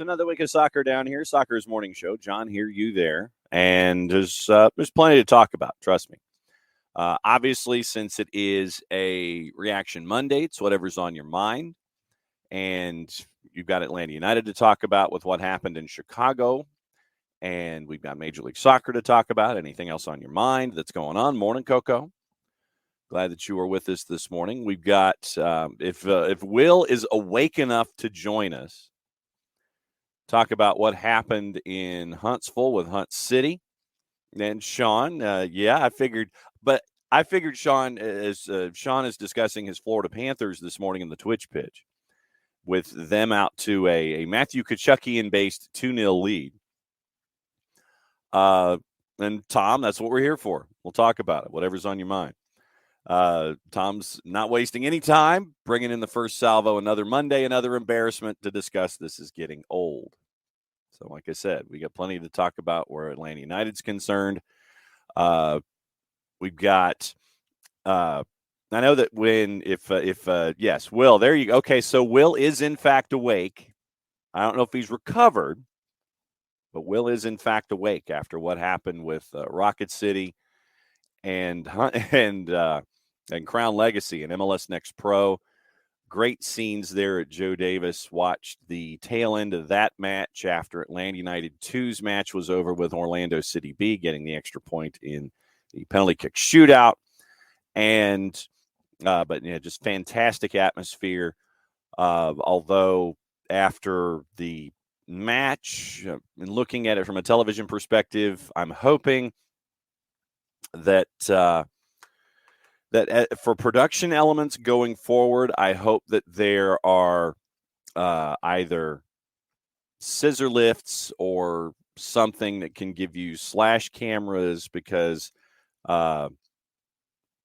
Another week of soccer down here. Soccer's morning show. John here, you there. And there's plenty to talk about, trust me. Obviously, since it is a Reaction Monday, it's whatever's on your mind. And you've got Atlanta United to talk about with what happened in Chicago. And we've got Major League Soccer to talk about. Anything else on your mind that's going on? Morning, Coco. Glad that you are with us this morning. We've got, if Will is awake enough to join us, talk about what happened in Huntsville with Hunt City. And Sean, I figured Sean is discussing his Florida Panthers this morning in the Twitch pitch with them out to a Matthew Kachuckian-based 2-0 lead. And Tom, that's what we're here for. We'll talk about it, whatever's on your mind. Tom's not wasting any time, bringing in the first salvo. Another Monday, another embarrassment to discuss. This is getting old. So, like I said, we got plenty to talk about where Atlanta United's concerned. We've got. I know that yes, Will. There you go. Okay, so Will is in fact awake. I don't know if he's recovered, but Will is in fact awake after what happened with Rocket City and Crown Legacy and MLS Next Pro. Great scenes there at Joe Davis. Watched the tail end of that match after Atlanta United 2's match was over with Orlando City B getting the extra point in the penalty kick shootout. And just fantastic atmosphere. Although after the match, and looking at it from a television perspective, I'm hoping that for production elements going forward, I hope that there are either scissor lifts or something that can give you slash cameras, because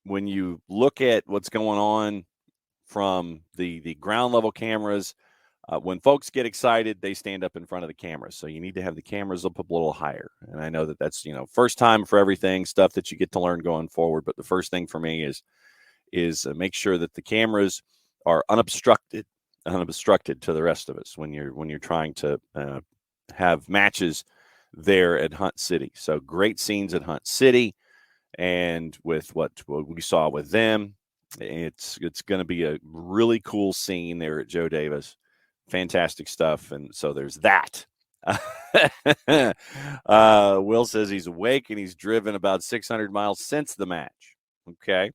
when you look at what's going on from the ground level cameras, when folks get excited, they stand up in front of the cameras. So you need to have the cameras up a little higher. And I know that that's, first time for everything, stuff that you get to learn going forward. But the first thing for me is make sure that the cameras are unobstructed to the rest of us when you're trying to have matches there at Hunt City. So great scenes at Hunt City, and with what we saw with them, it's going to be a really cool scene there at Joe Davis. Fantastic stuff. And so there's that. Will says he's awake and he's driven about 600 miles since the match. Okay.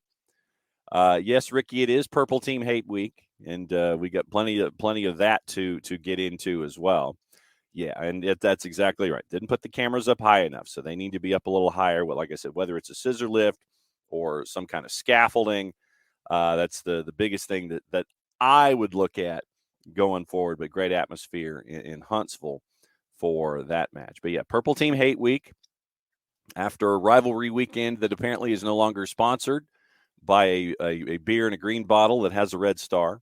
Yes, Ricky, it is Purple Team Hate Week, and we got plenty of that to get into as well. Yeah, and that's exactly right. Didn't put the cameras up high enough, so they need to be up a little higher. Well, like I said, whether it's a scissor lift or some kind of scaffolding, that's the biggest thing that I would look at going forward. But great atmosphere in Huntsville for that match. But yeah, Purple Team Hate Week after a rivalry weekend that apparently is no longer sponsored by a beer in a green bottle that has a red star.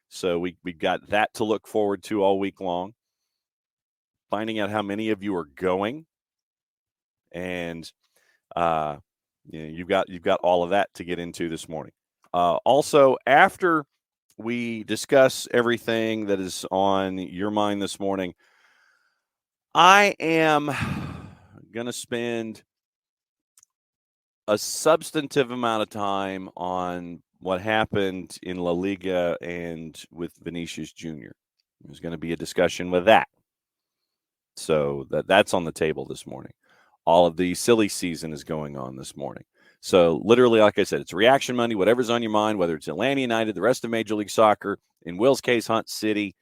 So we've got that to look forward to all week long. Finding out how many of you are going, and you've got all of that to get into this morning. Also, after we discuss everything that is on your mind this morning, I am going to spend a substantive amount of time on what happened in La Liga and with Vinicius Jr. There's going to be a discussion with that. So that's on the table this morning. All of the silly season is going on this morning. So literally, like I said, it's Reaction Monday, whatever's on your mind, whether it's Atlanta United, the rest of Major League Soccer, in Will's case, Hunt City,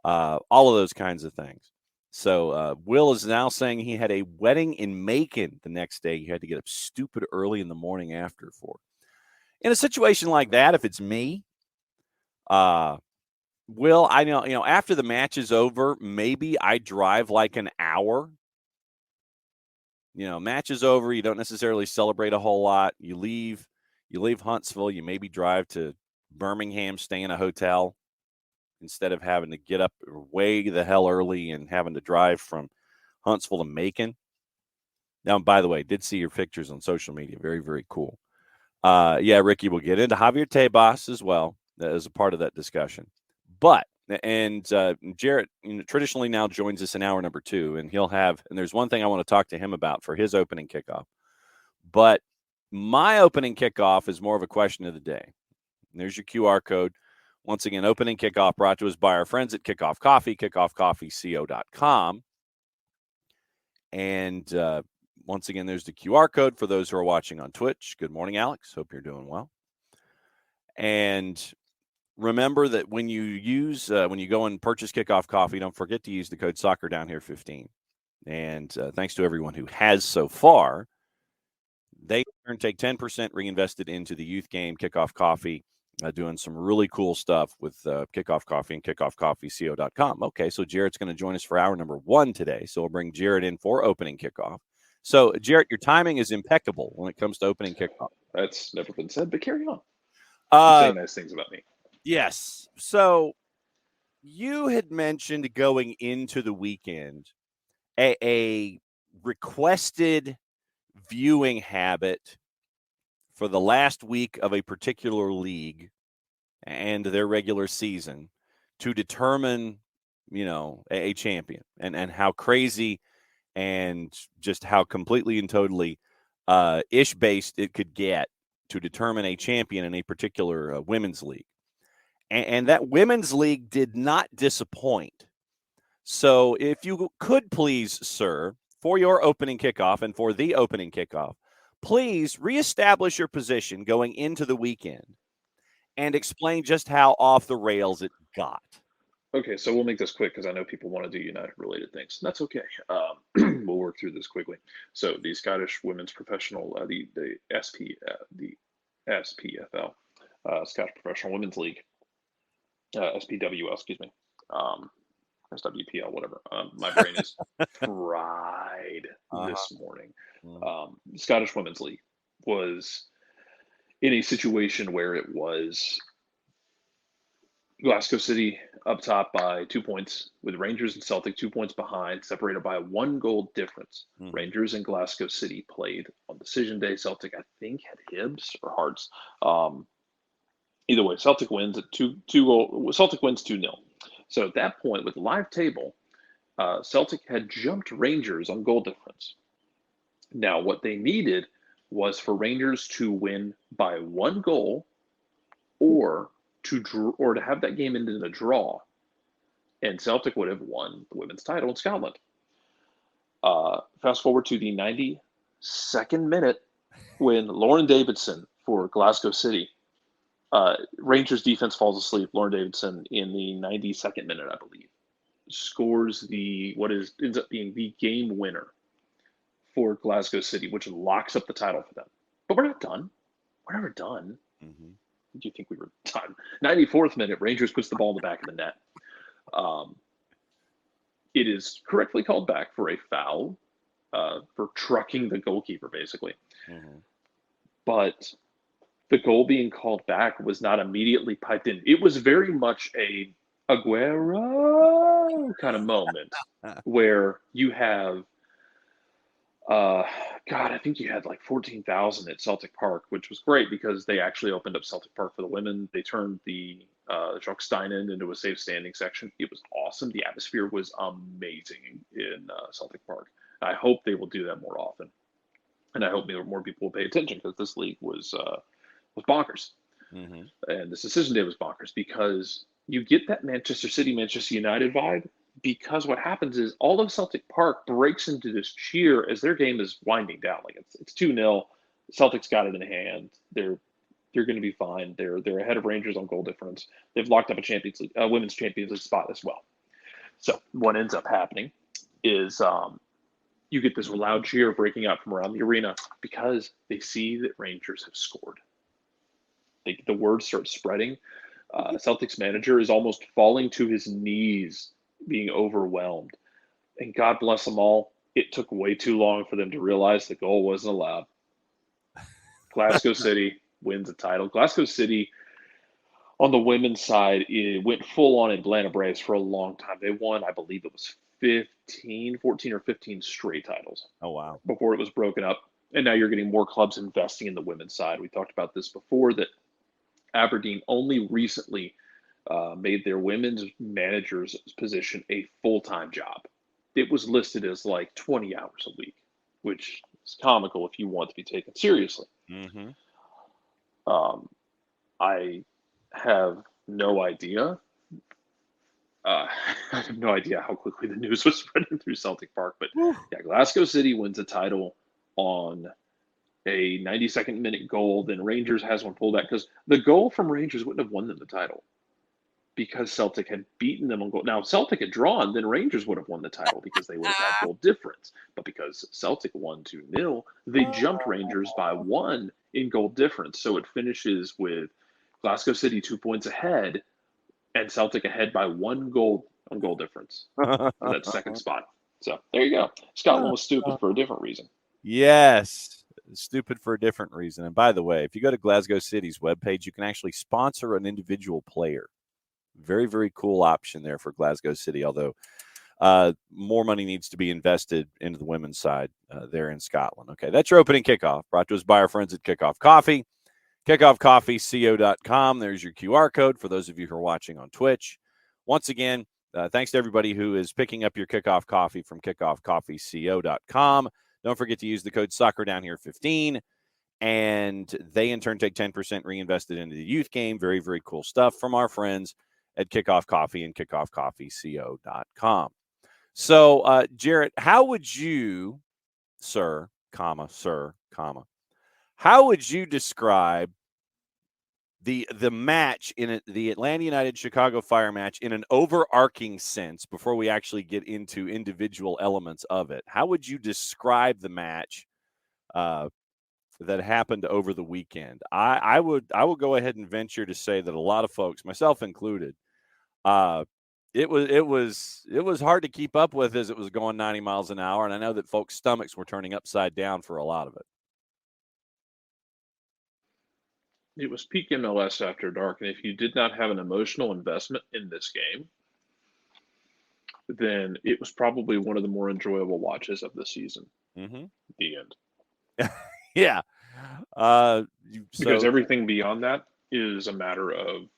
all of those kinds of things. So Will is now saying he had a wedding in Macon the next day. He had to get up stupid early in the morning after for. In a situation like that, if it's me, Will, I know, after the match is over, maybe I drive like an hour. Match is over. You don't necessarily celebrate a whole lot. You leave Huntsville. You maybe drive to Birmingham, stay in a hotel instead of having to get up way the hell early and having to drive from Huntsville to Macon. Now, by the way, did see your pictures on social media. Very, very cool. Yeah, Ricky, we'll get into Javier Tebas as well as a part of that discussion. But And Jarrett traditionally now joins us in hour number 2, and there's one thing I want to talk to him about for his opening kickoff. But my opening kickoff is more of a question of the day. And there's your QR code. Once again, opening kickoff brought to us by our friends at Kickoff Coffee, kickoffcoffeeco.com. And once again, there's the QR code for those who are watching on Twitch. Good morning, Alex. Hope you're doing well. And remember that when you go and purchase Kickoff Coffee, don't forget to use the code SoccerDownHere15. And thanks to everyone who has so far, they take 10% reinvested into the youth game, Kickoff Coffee, doing some really cool stuff with Kickoff Coffee and kickoffcoffeeco.com. Okay, so Jarrett's going to join us for hour number 1 today. So we'll bring Jarrett in for opening kickoff. So, Jarrett, your timing is impeccable when it comes to opening kickoff. That's never been said, but carry on. You're saying nice things about me. Yes. So you had mentioned going into the weekend a requested viewing habit for the last week of a particular league and their regular season to determine, a champion and how crazy and just how completely and totally ish-based it could get to determine a champion in a particular women's league. And that women's league did not disappoint. So if you could please, sir, for your opening kickoff and for the opening kickoff, please reestablish your position going into the weekend and explain just how off the rails it got. Okay, so we'll make this quick because I know people want to do United-related things. That's okay. We'll work through this quickly. So the Scottish Women's Professional, the SPFL, Scottish Professional Women's League, SPWL, excuse me, SWPL, whatever. My brain is fried this morning. Scottish Women's League was in a situation where it was Glasgow City up top by 2 points, with Rangers and Celtic 2 points behind, separated by a 1-goal difference. Rangers and Glasgow City played on decision day. Celtic, I think, had Hibs or Hearts. Either way, Celtic wins at Celtic wins 2-0. So at that point, with the live table, Celtic had jumped Rangers on goal difference. Now, what they needed was for Rangers to win by 1 goal, or to have that game end in a draw, and Celtic would have won the women's title in Scotland. Fast forward to the 92nd minute when Lauren Davidson for Glasgow City, Rangers defense falls asleep. Lauren Davidson in the 92nd minute, I believe, scores ends up being the game winner for Glasgow City, which locks up the title for them. But we're not done. We're never done. Do you think we were done? 94th minute, Rangers puts the ball in the back of the net. It is correctly called back for a foul, for trucking the goalkeeper, basically. But the goal being called back was not immediately piped in. It was very much a Aguero kind of moment where you have, I think you had like 14,000 at Celtic Park, which was great because they actually opened up Celtic Park for the women. They turned the Jock Steinen into a safe standing section. It was awesome. The atmosphere was amazing in Celtic Park. I hope they will do that more often. And I hope more people will pay attention because this league was bonkers. And this decision day was bonkers because you get that Manchester City, Manchester United vibe, because what happens is all of Celtic Park breaks into this cheer as their game is winding down. Like it's 2-0. Celtic's got it in hand. They're going to be fine. They're ahead of Rangers on goal difference. They've locked up a Champions League, women's Champions League spot as well. So what ends up happening is you get this loud cheer breaking out from around the arena because they see that Rangers have scored. The word starts spreading. Celtics manager is almost falling to his knees, being overwhelmed. And God bless them all, it took way too long for them to realize the goal wasn't allowed. Glasgow City wins the title. Glasgow City, on the women's side, it went full on Atlanta Braves for a long time. They won, I believe it was 14 or 15 straight titles. Oh, wow. Before it was broken up. And now you're getting more clubs investing in the women's side. We talked about this before, that Aberdeen only recently made their women's manager's position a full-time job. It was listed as like 20 hours a week, which is comical if you want to be taken seriously. Mm-hmm. Um, I have no idea. I have no idea how quickly the news was spreading through Celtic Park, but yeah, Glasgow City wins a title on a 92nd minute goal. Then Rangers has one pulled back because the goal from Rangers wouldn't have won them the title because Celtic had beaten them on goal. Now, if Celtic had drawn, then Rangers would have won the title because they would have had goal difference. But because Celtic won 2-0, they jumped Rangers by 1 in goal difference. So it finishes with Glasgow City 2 points ahead and Celtic ahead by 1 goal on goal difference for that second spot. So there you go. Scotland was stupid for a different reason. Yes. Stupid for a different reason. And by the way, if you go to Glasgow City's webpage, you can actually sponsor an individual player. Very, very cool option there for Glasgow City, although more money needs to be invested into the women's side there in Scotland. Okay, that's your opening kickoff, brought to us by our friends at Kickoff Coffee. KickoffCoffeeCO.com. There's your QR code for those of you who are watching on Twitch. Once again, thanks to everybody who is picking up your Kickoff Coffee from KickoffCoffeeCO.com. Don't forget to use the code SoccerDownHere15, and they in turn take 10% reinvested into the youth game. Very, very cool stuff from our friends at Kickoff Coffee and KickoffCoffeeCO.com. So, Jarrett, how would you, sir, how would you describe the match in the Atlanta United Chicago Fire match in an overarching sense before we actually get into individual elements of it? How would you describe the match that happened over the weekend? I will go ahead and venture to say that a lot of folks, myself included, it was hard to keep up with as it was going 90 miles an hour, and I know that folks' stomachs were turning upside down for a lot of it. It was peak MLS after dark, and if you did not have an emotional investment in this game, then it was probably one of the more enjoyable watches of the season. Mm-hmm. The end. Yeah. Because everything beyond that is a matter of,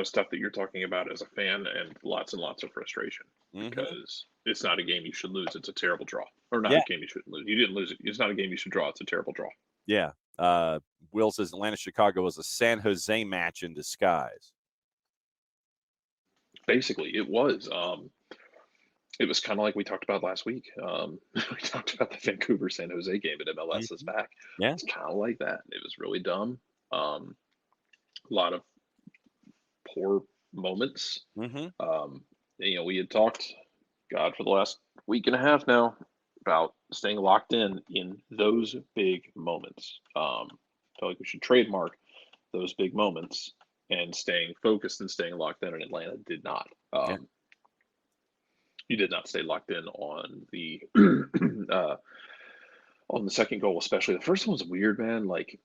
stuff that you're talking about as a fan and lots of frustration. Mm-hmm. Because it's not a game you should lose. It's a terrible draw. Or not a game you shouldn't lose. You didn't lose it. It's not a game you should draw. It's a terrible draw. Yeah. Will says Atlanta-Chicago was a San Jose match in disguise. Basically, it was. It was kind of like we talked about last week. We talked about the Vancouver-San Jose game, but MLS is back. Yeah. It's kind of like that. It was really dumb. A lot of poor moments. Mm-hmm. We had talked, God, for the last week and a half now about staying locked in those big moments. I feel like we should trademark those big moments and staying focused and staying locked in. And Atlanta did not. You did not stay locked in on the on the second goal, especially. The first one was weird, man. Like,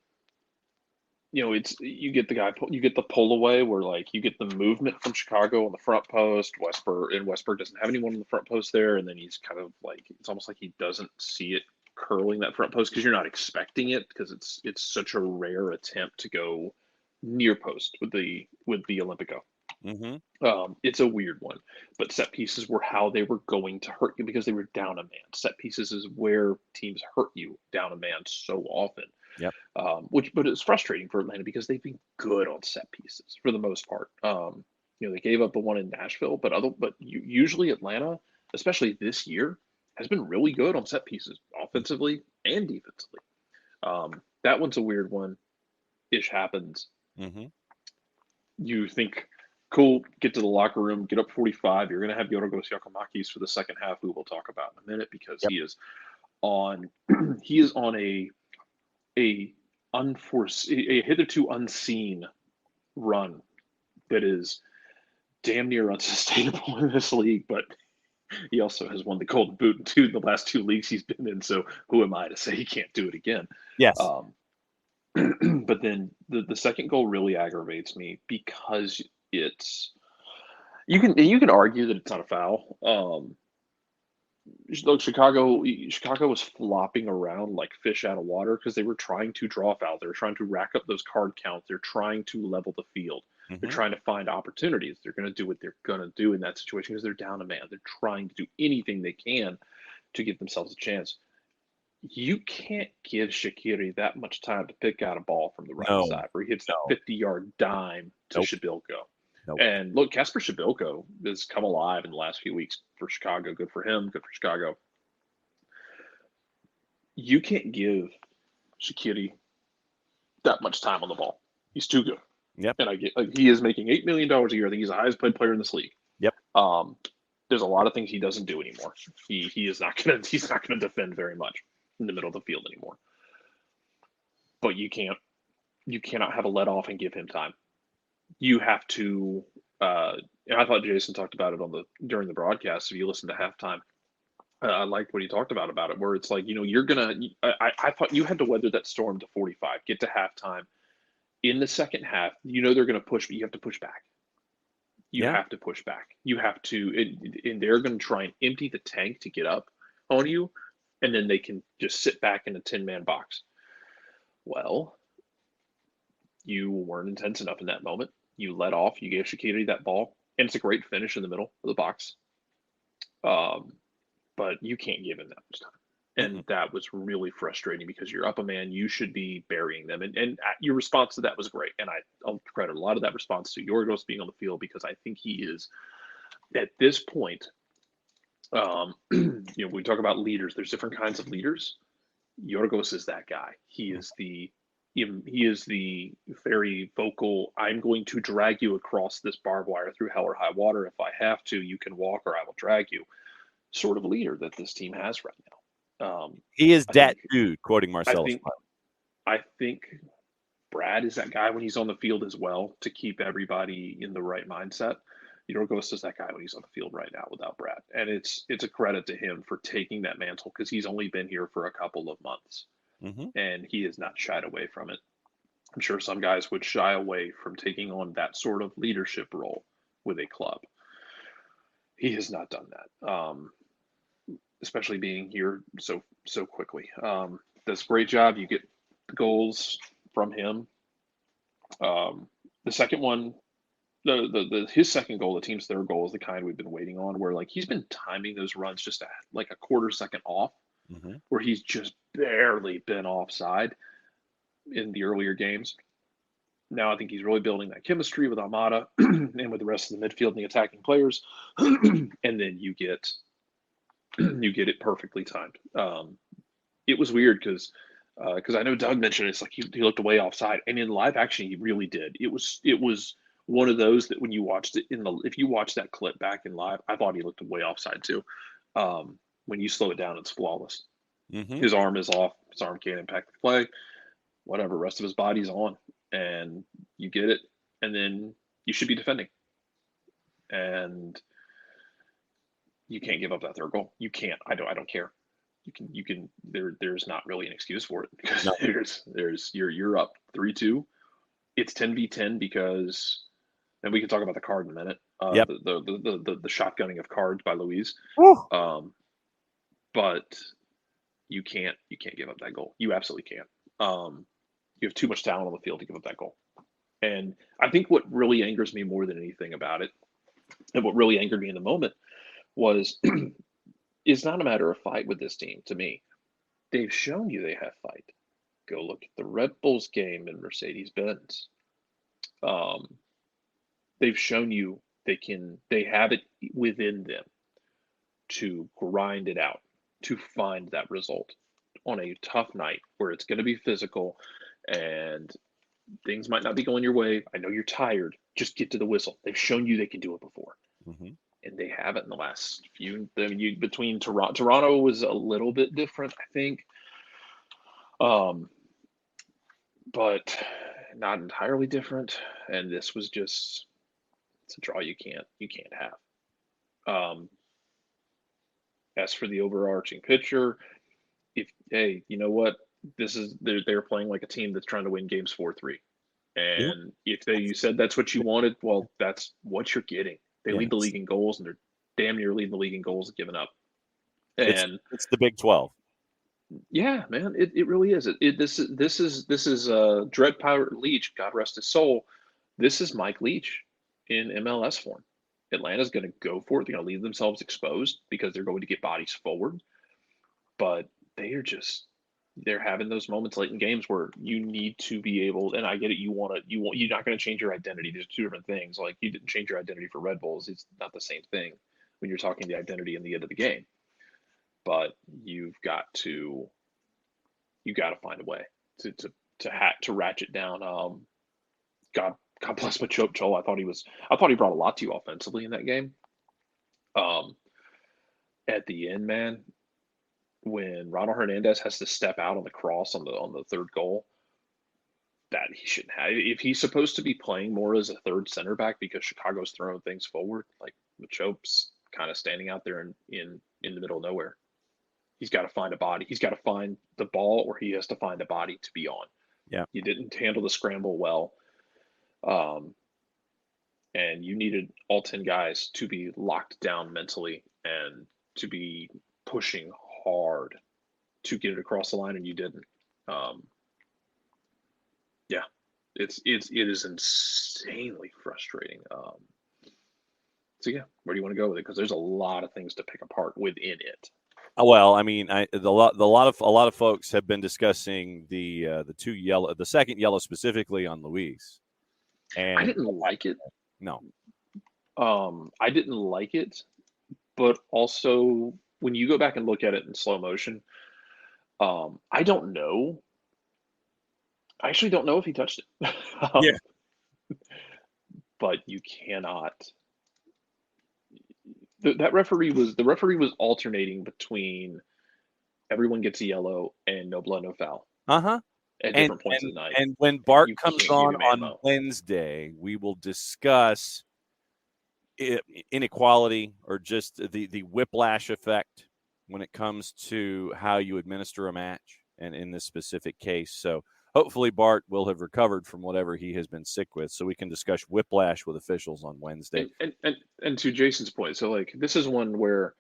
it's you get the pull away where like you get the movement from Chicago on the front post. Westberg doesn't have anyone on the front post there, and then he's kind of like it's almost like he doesn't see it curling that front post because you're not expecting it because it's such a rare attempt to go near post with the Olympico. Mm-hmm. It's a weird one, but set pieces were how they were going to hurt you because they were down a man. Set pieces is where teams hurt you down a man so often. Yep. But it's frustrating for Atlanta because they've been good on set pieces for the most part. They gave up the one in Nashville, but usually Atlanta, especially this year, has been really good on set pieces, offensively and defensively. That one's a weird one. Ish happens. Mm-hmm. You think, cool, get to the locker room, get up 45. You're going to have Yorgos Giacomakis for the second half, who we'll talk about in a minute because he is on a hitherto unseen run that is damn near unsustainable in this league, but he also has won the Golden Boot in the last 2 leagues he's been in, so who am I to say he can't do it again? Yes. But then the second goal really aggravates me because you can argue that it's not a foul. Look, Chicago was flopping around like fish out of water because they were trying to draw a foul. They were trying to rack up those card counts. They're trying to level the field. They're Mm-hmm. trying to find opportunities. They're going to do what they're going to do in that situation because they're down a man. They're trying to do anything they can to give themselves a chance. You can't give Shaqiri that much time to pick out a ball from the right No, side where he hits that no, 50-yard dime to nope, Shabilko. nope. And look, Kasper Shabilko has come alive in the last few weeks for Chicago. Good for him. Good for Chicago. You can't give Shaqiri that much time on the ball. He's too good. Yep. And I get he is making $8 million a year. I think he's the highest paid player in this league. Yep. There's a lot of things he doesn't do anymore. He is not gonna he's not gonna defend very much in the middle of the field anymore. But you cannot have a let off and give him time. You have to and I thought Jason talked about it during the broadcast. If you listen to halftime, I liked what he talked about it, where it's like, you're gonna. I thought you had to weather that storm to 45, get to halftime. In the second half, they're gonna push, but you have to push back. You Yeah. have to push back. You have to, and they're gonna try and empty the tank to get up on you, and then they can just sit back in a 10-man box. Well, you weren't intense enough in that moment. You let off. You gave Shaqiri that ball, and it's a great finish in the middle of the box. But you can't give him that much time. And that was really frustrating because you're up a man. You should be burying them. And your response to that was great. And I'll credit a lot of that response to Yorgos being on the field because I think he is, at this point, we talk about leaders. There's different kinds of leaders. Yorgos is that guy. He is the very vocal, I'm going to drag you across this barbed wire through hell or high water. If I have to, you can walk or I will drag you sort of leader that this team has right now. He is that dude, quoting Marcelo. I think Brad is that guy when he's on the field as well to keep everybody in the right mindset. Yorgos is that guy when he's on the field right now without Brad. And it's a credit to him for taking that mantle because he's only been here for a couple of months. And he has not shied away from it. I'm sure some guys would shy away from taking on that sort of leadership role with a club. He has not done that. Especially being here so quickly. Does a great job. You get goals from him. The second one, his second goal, the team's third goal, is the kind we've been waiting on, where like he's been timing those runs just like a quarter second off, where he's just barely been offside in the earlier games. Now I think he's really building that chemistry with Almada and with the rest of the midfield and the attacking players, and then you get it perfectly timed. It was weird because I know Doug mentioned it's like he looked way offside, and in live action he really did. It was one of those that when you watched it if you watch that clip back in live, I thought he looked way offside too. When you slow it down, it's flawless. His arm is off. His arm can't impact the play. Whatever, rest of his body's on, and you get it, and then you should be defending. And you can't give up that third goal. You can't. I don't care. You can. There's not really an excuse for it because you're up 3-2. It's 10v10 because, and we can talk about the card in a minute. The shotgunning of cards by Luis. But you can't give up that goal. You absolutely can't. You have too much talent on the field to give up that goal. And I think what really angers me more than anything about it, and what really angered me in the moment, was it's not a matter of fight with this team to me. They've shown you they have fight. Go look at the Red Bulls game in Mercedes-Benz. They've shown you they have it within them to grind it out, to find that result on a tough night where it's going to be physical and things might not be going your way. I know you're tired. Just get to the whistle. They've shown you they can do it before. And they haven't in the last few. Between Toronto was a little bit different, I think, but not entirely different. And this was just it's a draw you can't have. As for the overarching picture, you know what, they're playing like a team that's trying to win games 4-3, and if you said that's what you wanted, well, that's what you're getting. They lead the league in goals, and they're damn near leading the league in goals given up. And it's the Big 12. Yeah, man, it really is. This is Dread Pirate Leach, God rest his soul. This is Mike Leach in MLS form. Atlanta's going to go for it. They're going to leave themselves exposed because they're going to get bodies forward. But they're having those moments late in games where you need to be able, and I get it, you're not going to change your identity. There's two different things. Like, you didn't change your identity for Red Bulls. It's not the same thing when you're talking the identity in the end of the game. But you've got to find a way to ratchet down. God bless Machoke Chol. I thought he brought a lot to you offensively in that game. At the end, man, when Ronald Hernandez has to step out on the cross on the third goal, that he shouldn't have. If he's supposed to be playing more as a third center back because Chicago's throwing things forward, like Machoke's kind of standing out there in the middle of nowhere. He's got to find a body. He's got to find the ball, or he has to find a body to be on. Yeah. You didn't handle the scramble well. And you needed all 10 guys to be locked down mentally and to be pushing hard to get it across the line, and you didn't. Yeah, it is insanely frustrating. So yeah, where do you want to go with it? Because there's a lot of things to pick apart within it. Well, I mean, a lot of folks have been discussing the second yellow specifically on Luis, and I didn't like it. No, I didn't like it, but also when you go back and look at it in slow motion, I don't know. I actually don't know if he touched it. Yeah. But you cannot. The referee was alternating between everyone gets a yellow and no blood, no foul. At different points of the night. And when Bart comes on Wednesday, we will discuss inequality, or just the whiplash effect when it comes to how you administer a match, and in this specific case. So hopefully Bart will have recovered from whatever he has been sick with, so we can discuss whiplash with officials on Wednesday. And to Jason's point, so like, this is one where,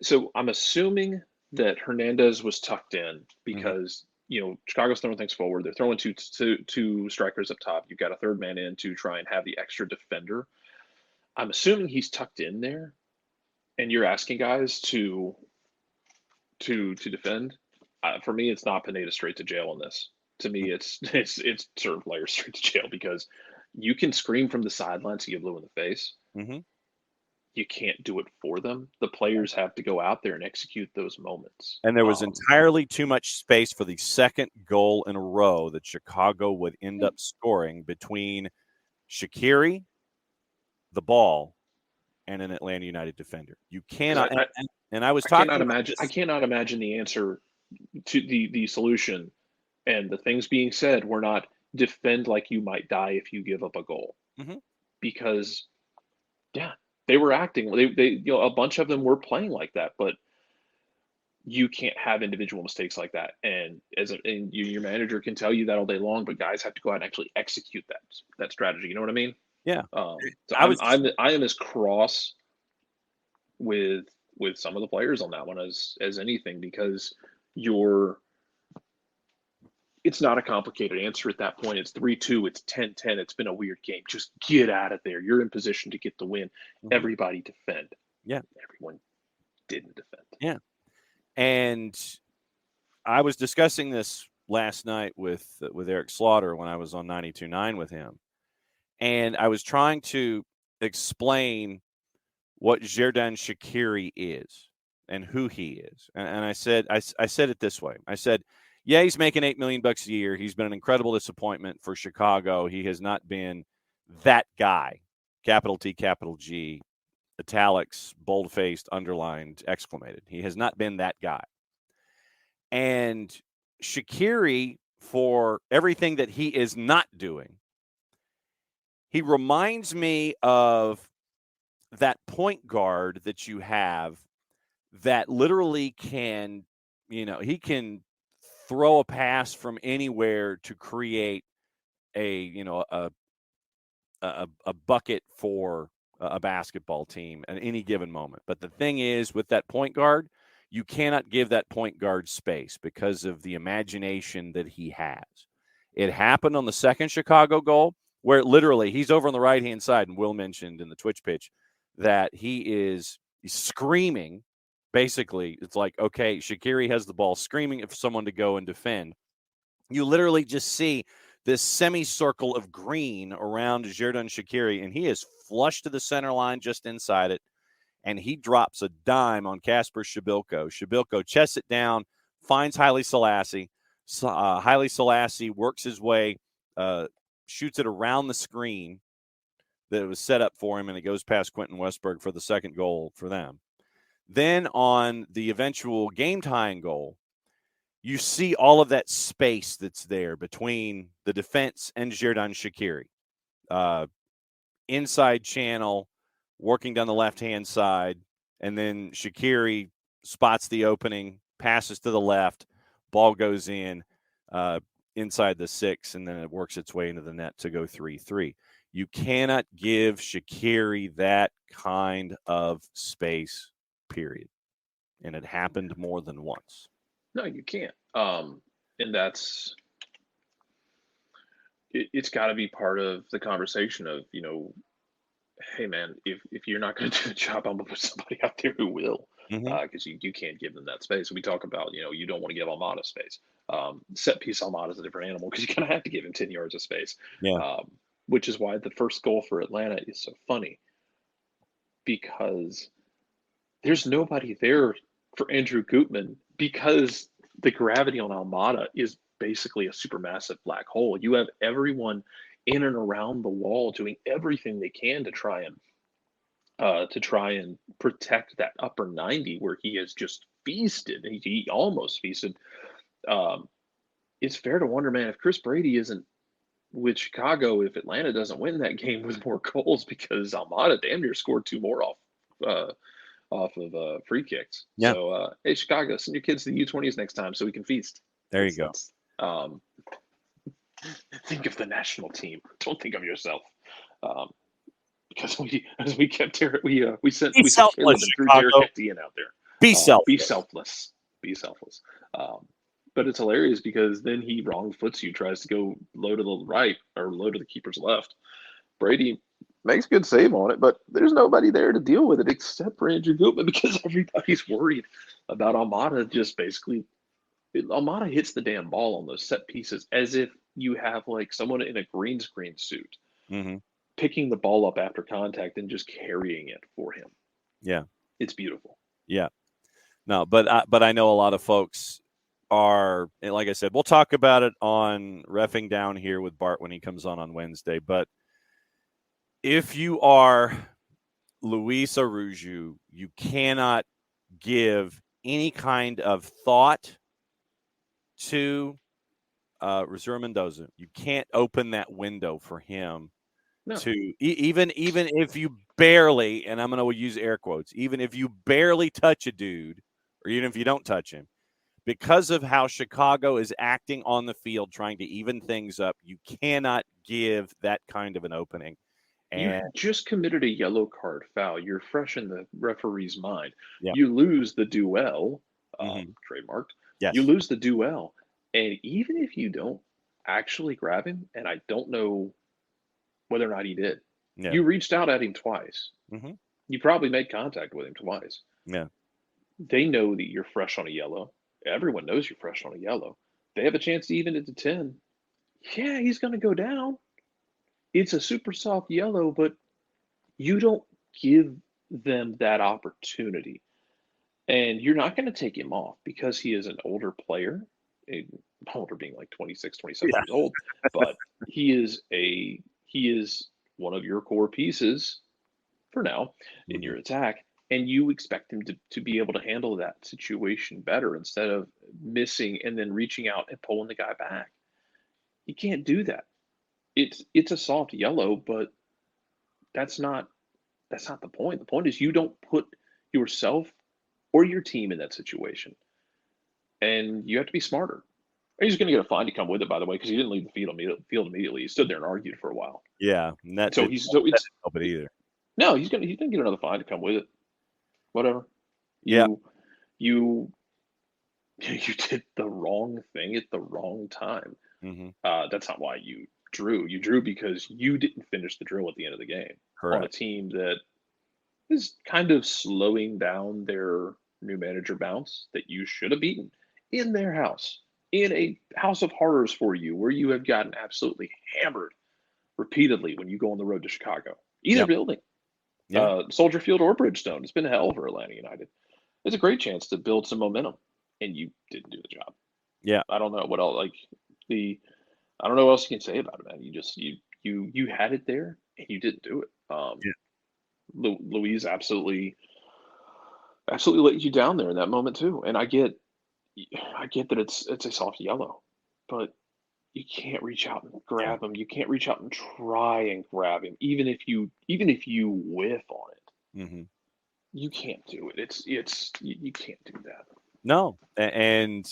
so I'm assuming that Hernandez was tucked in because Chicago's throwing things forward. They're throwing two strikers up top. You've got a third man in to try and have the extra defender. I'm assuming he's tucked in there, and you're asking guys to defend. For me, it's not Pineda straight to jail in this. To me, it's serve players straight to jail, because you can scream from the sidelines to get blue in the face. Mm-hmm. You can't do it for them. The players have to go out there and execute those moments. And there was entirely too much space for the second goal in a row that Chicago would end up scoring between Shaqiri, the ball, and an Atlanta United defender. You cannot. And I was talking. I cannot imagine the answer to the solution, and the things being said were not defend like you might die if you give up a goal. Mm-hmm. Because, yeah, they were acting. They a bunch of them were playing like that, but you can't have individual mistakes like that. And your manager can tell you that all day long, but guys have to go out and actually execute that strategy. You know what I mean? Yeah. So I am as cross with some of the players on that one as anything, because it's not a complicated answer at that point. It's 3-2, it's 10-10. It's been a weird game. Just get out of there. You're in position to get the win. Mm-hmm. Everybody defend. Yeah. Everyone didn't defend. Yeah. And I was discussing this last night with Eric Slaughter when I was on 92.9 with him. And I was trying to explain what Xherdan Shaqiri is and who he is. And I said it this way. I said, yeah, he's making $8 million a year. He's been an incredible disappointment for Chicago. He has not been that guy. Capital T, capital G, italics, bold-faced, underlined, exclamated. He has not been that guy. And Shaqiri, for everything that he is not doing, he reminds me of that point guard that you have that literally can, he can throw a pass from anywhere to create a bucket for a basketball team at any given moment. But the thing is, with that point guard, you cannot give that point guard space because of the imagination that he has. It happened on the second Chicago goal. where literally he's over on the right-hand side, and Will mentioned in the Twitch pitch that he's screaming. Basically, it's like, okay, Shaqiri has the ball, screaming for someone to go and defend. You literally just see this semicircle of green around Xherdan Shaqiri, and he is flush to the center line just inside it, and he drops a dime on Kasper Shabilko. Shabilko chests it down, finds Haile Selassie. Haile Selassie works his way, shoots it around the screen that was set up for him, and it goes past Quentin Westberg for the second goal for them. Then on the eventual game-tying goal, you see all of that space that's there between the defense and Xherdan Shaqiri. Inside channel, working down the left-hand side, and then Shaqiri spots the opening, passes to the left, ball goes in inside the 6, and then it works its way into the net to go 3-3. You cannot give Shaqiri that kind of space, period. And it happened more than once. No, you can't. And it's got to be part of the conversation of, hey man, if you're not going to do the job, I'm going to put somebody out there who will, because you can't give them that space. We talk about, you don't want to give Almada space. Set piece Almada is a different animal because you're going to have to give him 10 yards of space. Yeah. Which is why the first goal for Atlanta is so funny, because there's nobody there for Andrew Gutman, because the gravity on Almada is basically a supermassive black hole. You have everyone in and around the wall doing everything they can to try and protect that upper 90 where he has just feasted. He almost feasted. It's fair to wonder, man, if Chris Brady isn't with Chicago, if Atlanta doesn't win that game with more goals, because Almada damn near scored 2 more off of free kicks. Yeah. So, hey, Chicago, send your kids to the U20s next time so we can feast. There you go. Think of the national team. Don't think of yourself. Because as we kept Caleb and threw Derek Etienne out there. Be selfless. Be selfless. Be selfless. But it's hilarious because then he wrong foots you, tries to go low to the right or low to the keeper's left. Brady makes a good save on it, but there's nobody there to deal with it except for Andrew Gutman, because everybody's worried about Almada. Just basically, Almada hits the damn ball on those set pieces as if you have like someone in a green screen suit picking the ball up after contact and just carrying it for him. Yeah. It's beautiful. Yeah. No, but I know a lot of folks are, like I said, we'll talk about it on Reffing Down here with Bart when he comes on Wednesday. But if you are Luis Arujo, you cannot give any kind of thought to Rosura Mendoza. You can't open that window for him to even if you barely, and I'm going to use air quotes, even if you barely touch a dude, or even if you don't touch him, because of how Chicago is acting on the field, trying to even things up, you cannot give that kind of an opening. And you just committed a yellow card foul. You're fresh in the referee's mind. Yeah. You lose the duel, trademarked. Yes. You lose the duel. And even if you don't actually grab him, and I don't know whether or not he did, you reached out at him twice. You probably made contact with him twice. Yeah. They know that you're fresh on a yellow. Everyone knows you're fresh on a yellow. They have a chance to even it to 10. Yeah, he's going to go down. It's a super soft yellow, but you don't give them that opportunity. And you're not going to take him off because he is an older player, older being like 26, 27 years old, but he is one of your core pieces for now in your attack. And you expect him to be able to handle that situation better instead of missing and then reaching out and pulling the guy back. You can't do that. It's a soft yellow, but that's not the point. The point is you don't put yourself or your team in that situation. And you have to be smarter. He's going to get a fine to come with it, by the way, because he didn't leave the field immediately. He stood there and argued for a while. Yeah, and that so didn't help it either. No, he's going to get another fine to come with it. Whatever. You did the wrong thing at the wrong time. That's not why you drew. You drew because you didn't finish the drill at the end of the game on a Correct. team that is kind of slowing down their new manager bounce that you should have beaten in their house, in a house of horrors for you, where you have gotten absolutely hammered repeatedly when you go on the road to Chicago. Either Yep. building, Yeah. Soldier Field or Bridgestone. It's been hell for Atlanta United. It's a great chance to build some momentum, and you didn't do the job. Yeah. I don't know what else. Like the, I don't know what else you can say about it, man. You had it there and you didn't do it. Yeah. Louise absolutely let you down there in that moment too. And I get that it's a soft yellow, but you can't reach out and Yeah. grab him. You can't reach out and try and grab him, even if you whiff on it. Mm-hmm. You can't do it. You can't do that. No. And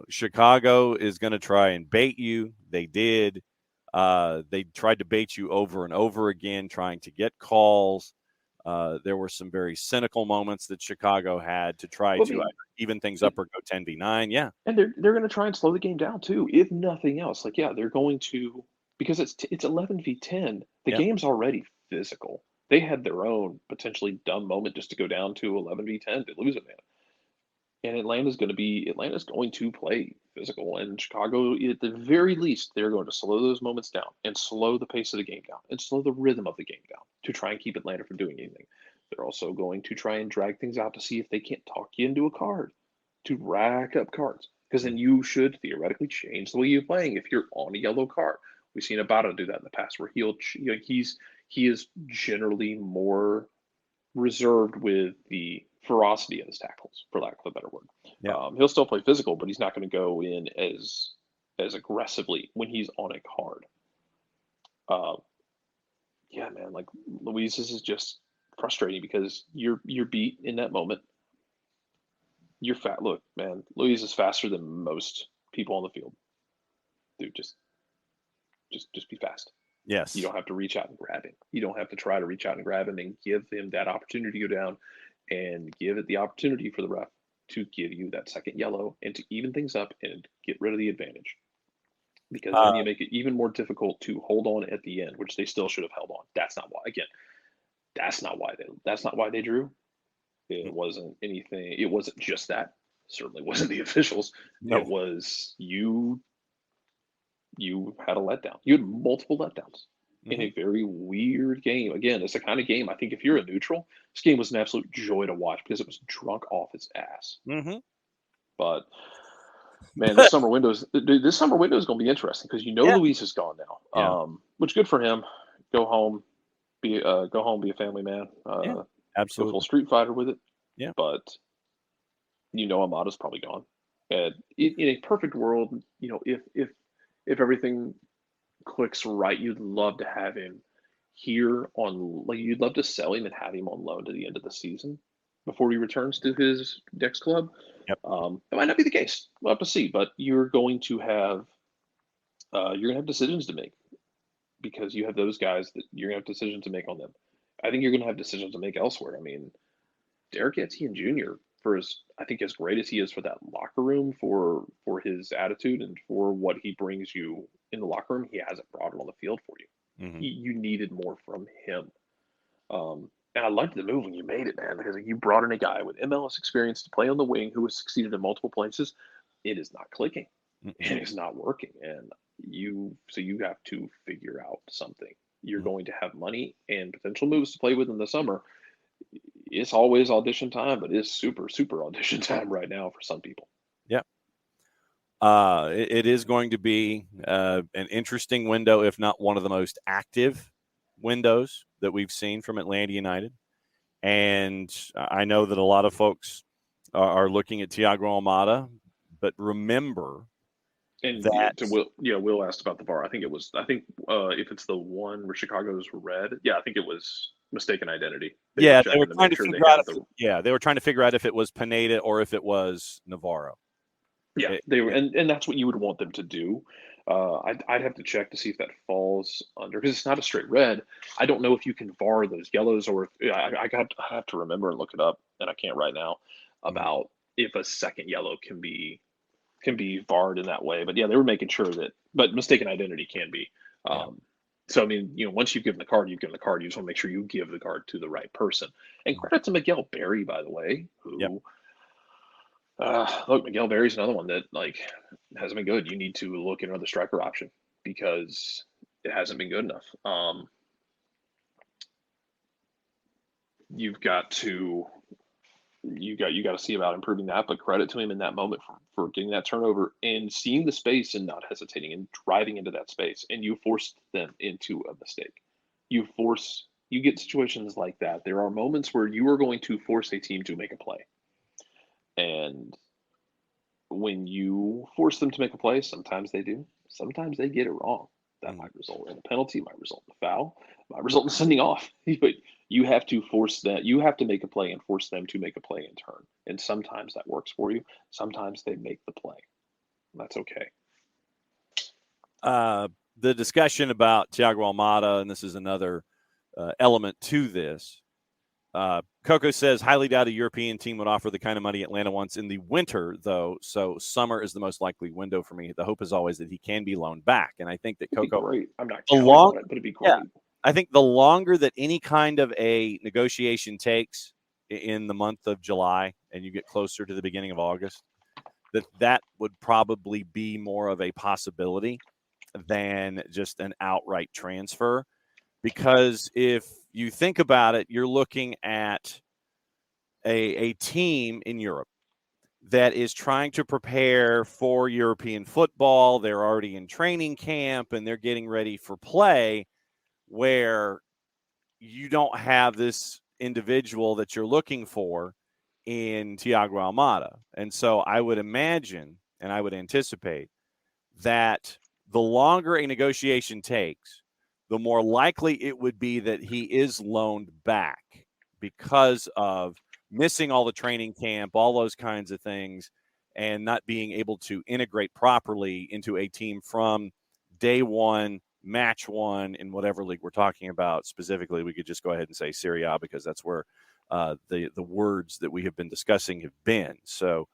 Chicago is going to try and bait you. They did. They tried to bait you over and over again, trying to get calls. There were some very cynical moments that Chicago had to try Well, I to mean, either even things up or go 10v9. Yeah. and they're going to try and slow the game down too, if nothing else. Like, yeah, they're going to, because it's 11v10. The Yeah. game's already physical. They had their own potentially dumb moment just to go down to 11v10 to lose it, man. And Atlanta's going to play physical, and Chicago, at the very least, they're going to slow those moments down and slow the pace of the game down and slow the rhythm of the game down to try and keep Atlanta from doing anything. They're also going to try and drag things out to see if they can't talk you into a card, to rack up cards, because then you should theoretically change the way you're playing if you're on a yellow card. We've seen Abado do that in the past, where he is generally more reserved with the ferocity of his tackles, for lack of a better word. Yeah. He'll still play physical, but he's not going to go in as aggressively when he's on a card. Uh, yeah, man, like Luis's is just frustrating because you're beat in that moment. You're fat. Look, man, Luis is faster than most people on the field. Dude, just be fast. You Yes. don't have to reach out and grab him. You don't have to try to reach out and grab him and give him that opportunity to go down and give it the opportunity for the ref to give you that second yellow and to even things up and get rid of the advantage. Because then Uh, you make it even more difficult to hold on at the end, which they still should have held on. That's not why. Again, that's not why they drew. It wasn't anything. It wasn't just that. Certainly wasn't the officials. It no. was you had a letdown. You had multiple letdowns in Mm-hmm. a very weird game. Again, it's the kind of game I think if you're a neutral, this game was an absolute joy to watch because it was drunk off its ass. Mm-hmm. But man, this summer window is going to be interesting because Yeah. Luis is gone now. Yeah. Which good for him. Go home, be be a family man. Yeah. Go full Absolutely. Street Fighter with it. Yeah. But Amato's probably gone. And in a perfect world, if everything clicks right, you'd love to have him here on, like, you'd love to sell him and have him on loan to the end of the season before he returns to his next club. Yep. That might not be the case. We'll have to see, but you're going to have decisions to make because you have those guys that you're going to have decisions to make on them. I think you're going to have decisions to make elsewhere. I mean, Derek Etienne Jr., I think as great as he is for that locker room, for his attitude and for what he brings you in the locker room, he hasn't brought it on the field for you. Mm-hmm. You needed more from him. And I liked the move when you made it, man, because you brought in a guy with MLS experience to play on the wing who has succeeded in multiple places. It is not clicking. Mm-hmm. It is not working. And you have to figure out something. You're going to have money and potential moves to play with in the summer. It's always audition time, but it's super, super audition time right now for some people. Yeah. It is going to be an interesting window, if not one of the most active windows that we've seen from Atlanta United. And I know that a lot of folks are looking at Thiago Almada, but remember And that Will asked about the VAR. I think if it's the one where Chicago's red, I think it was mistaken identity. They were they were checking to trying make to sure they figure out had the. they were trying to figure out if it was Pineda or if it was Navarro. Yeah, they were, and that's what you would want them to do. I'd have to check to see if that falls under, because it's not a straight red. I don't know if you can VAR those yellows, or if I have to remember and look it up, and I can't right now, about if a second yellow can be can be barred in that way. But yeah, they were making sure that, but mistaken identity can be. Yeah. So I mean, once you've given the card, you've given the card. You just want to make sure you give the card to the right person. And credit to Miguel Berry, by the way, Yep. who look, Miguel Berry's another one that like hasn't been good. You need to look at another striker option because it hasn't been good enough. You've got to you got to see about improving that. But credit to him in that moment for getting that turnover and seeing the space and not hesitating and driving into that space. And you forced them into a mistake. You get situations like that. There are moments where you are going to force a team to make a play, and when you force them to make a play, sometimes they do. Sometimes they get it wrong. That might result in a penalty, might result in a foul, might result in sending off. But you have to force that. You have to make a play and force them to make a play in turn. And sometimes that works for you. Sometimes they make the play. That's okay. The discussion about Thiago Almada, and this is another element to this. Coco says, highly doubt a European team would offer the kind of money Atlanta wants in the winter, though. So summer is the most likely window for me. The hope is always that he can be loaned back. And I think that Coco, great. I'm not counting on it, but it'd be great. Yeah, I think the longer that any kind of a negotiation takes in the month of July and you get closer to the beginning of August, that would probably be more of a possibility than just an outright transfer. Because if you think about it, you're looking at a team in Europe that is trying to prepare for European football. They're already in training camp and they're getting ready for play, where you don't have this individual that you're looking for in Thiago Almada. And so I would imagine and I would anticipate that the longer a negotiation takes, the more likely it would be that he is loaned back because of missing all the training camp, all those kinds of things, and not being able to integrate properly into a team from day one, match one, in whatever league we're talking about. Specifically, we could just go ahead and say Serie A because that's where the words that we have been discussing have been. So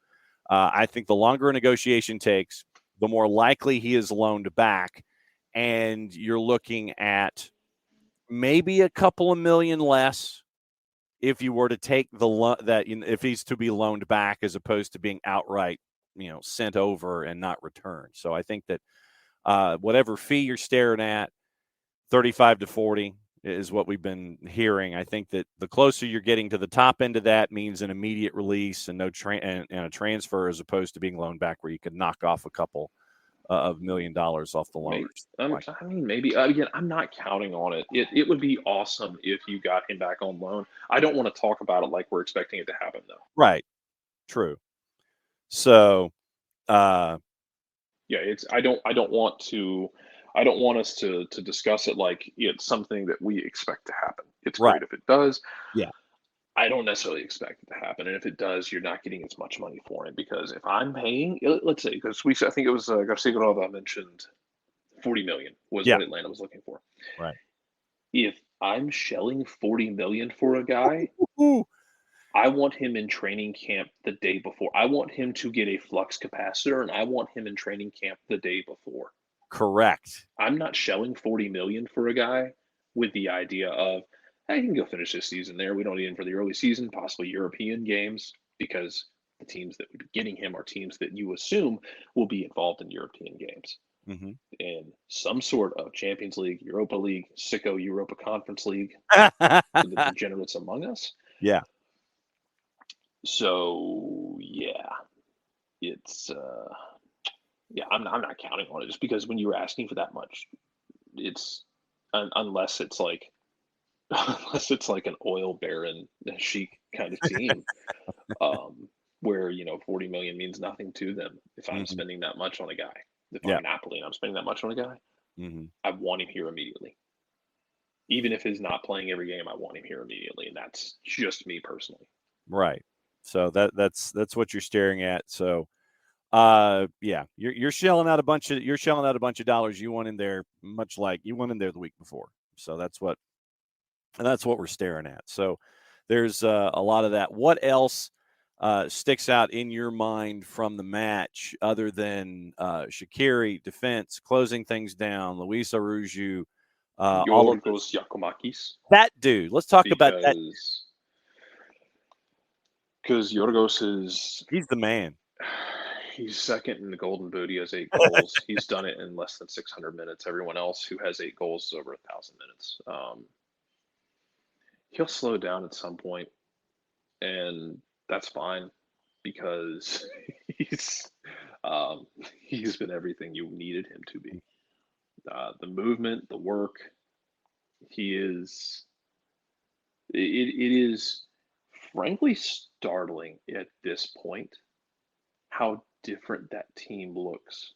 I think the longer a negotiation takes, the more likely he is loaned back. And you're looking at maybe a couple of million less if you were to take if he's to be loaned back as opposed to being outright, sent over and not returned. So I think that whatever fee you're staring at, 35 to 40 is what we've been hearing. I think that the closer you're getting to the top end of that means an immediate release and and a transfer, as opposed to being loaned back where you could knock off a couple of $1 million off the loaners. I mean, maybe. Again, I'm not counting on it. It would be awesome if you got him back on loan. I don't want to talk about it like we're expecting it to happen, though. Right. True. So, yeah, I don't want us to discuss it like it's something that we expect to happen. It's right. great if it does. Yeah. I don't necessarily expect it to happen, and if it does, you're not getting as much money for it, because if I'm paying, let's say, because I think it was Garcia Groba mentioned, 40 million was what Atlanta was looking for. Right. If I'm shelling 40 million for a guy, I want him in training camp the day before. I want him to get a flux capacitor, and I want him in training camp the day before. Correct. I'm not shelling 40 million for a guy with the idea of, I can go finish this season there. We don't need him for the early season, possibly European games, because the teams that would be getting him are teams that you assume will be involved in European games. Mm-hmm. In some sort of Champions League, Europa League, sicko Europa Conference League, the degenerates among us. Yeah. So, yeah, it's, I'm not counting on it, just because when you're asking for that much, it's, unless it's like an oil baron chic kind of team, where 40 million means nothing to them. If I'm spending that much on a guy, if I'm Napoli and I'm spending that much on a guy, I want him here immediately. Even if he's not playing every game, I want him here immediately, and that's just me personally. Right. So that's what you're staring at. So, you're shelling out a bunch of dollars. You went in there much like you went in there the week before. So that's what we're staring at. So there's a lot of that. What else sticks out in your mind from the match other than Shaqiri, defense, closing things down, Luis Arujo, all of Yorgos Giacomakis. that dude. Let's talk about that. Because Yorgos is He's the man. He's second in the Golden Boot. He has 8 goals. He's done it in less than 600 minutes. Everyone else who has 8 goals is over 1,000 minutes. He'll slow down at some point, and that's fine because he's been everything you needed him to be. The movement, the work, he is. It is frankly startling at this point how different that team looks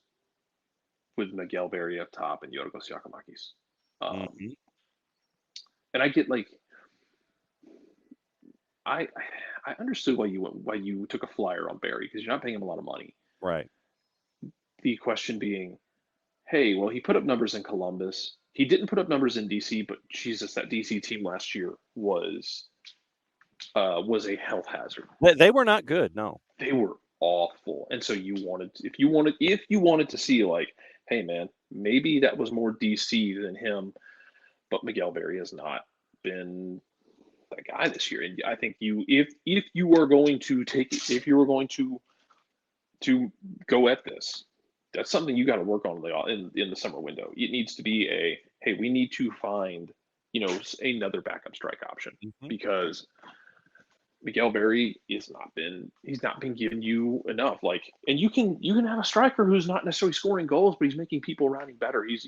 with Miguel Berry up top and Yorgos Giacomakis. And I get like, I understood why you took a flyer on Berry because you're not paying him a lot of money. Right. The question being, hey, well, he put up numbers in Columbus. He didn't put up numbers in DC, but Jesus, that DC team last year was a health hazard. They were not good. No, they were awful. And so if you wanted to see like, hey man, maybe that was more DC than him, but Miguel Berry has not been that guy this year. And I think if you were going to go at this, that's something you got to work on in the summer window. It needs to be hey, we need to find another backup strike option because Miguel Berry he's not been giving you enough. Like, and you can have a striker who's not necessarily scoring goals, but he's making people around him better. He's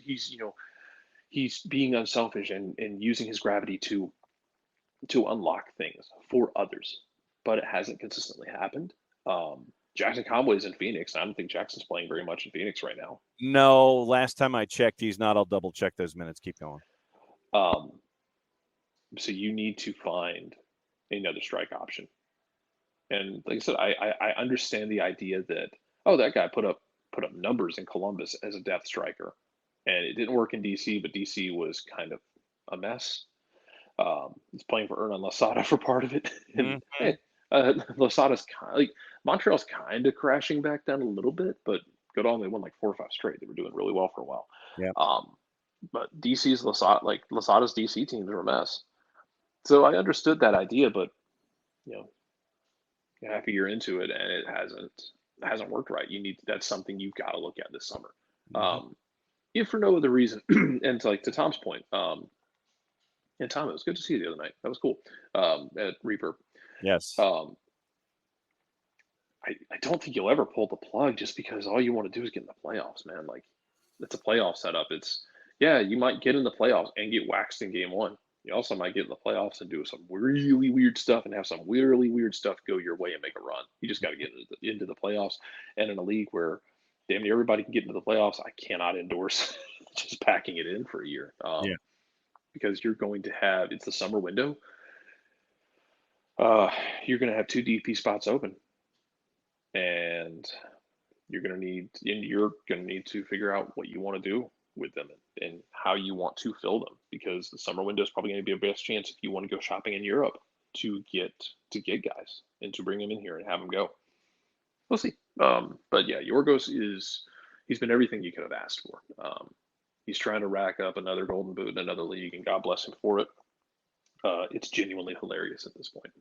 being unselfish and using his gravity to unlock things for others, but it hasn't consistently happened. Jackson Conway's in Phoenix. I don't think Jackson's playing very much in Phoenix right now. No, last time I checked, he's not. I'll double check those minutes. Keep going. So you need to find another strike option. And like I said, I understand the idea that that guy put up numbers in Columbus as a depth striker, and it didn't work in DC, but DC was kind of a mess. He's playing for Hernan Losada for part of it, and Losada's Montreal's kind of crashing back down a little bit, but good on, they won like 4 or 5 straight. They were doing really well for a while. Yeah. But DC's Losada's DC teams are a mess. So I understood that idea, but half a year into it and it hasn't worked right. That's something you've got to look at this summer. If for no other reason, and to Tom's point, and Tom, it was good to see you the other night. That was cool. At Reaper. Yes. I don't think you'll ever pull the plug just because all you want to do is get in the playoffs, man. Like, it's a playoff setup. You might get in the playoffs and get waxed in game 1. You also might get in the playoffs and do some really weird stuff and have some really weird stuff go your way and make a run. You just got to get into the playoffs. And in a league where damn near everybody can get into the playoffs, I cannot endorse just packing it in for a year. Because you're going to have, it's the summer window. You're going to have 2 DP spots open. And you're going to need to figure out what you want to do with them and how you want to fill them, because the summer window is probably going to be a best chance if you want to go shopping in Europe to get guys and to bring them in here and have them go. We'll see. But yeah, Yorgos he's been everything you could have asked for. He's trying to rack up another Golden Boot in another league, and God bless him for it. It's genuinely hilarious at this point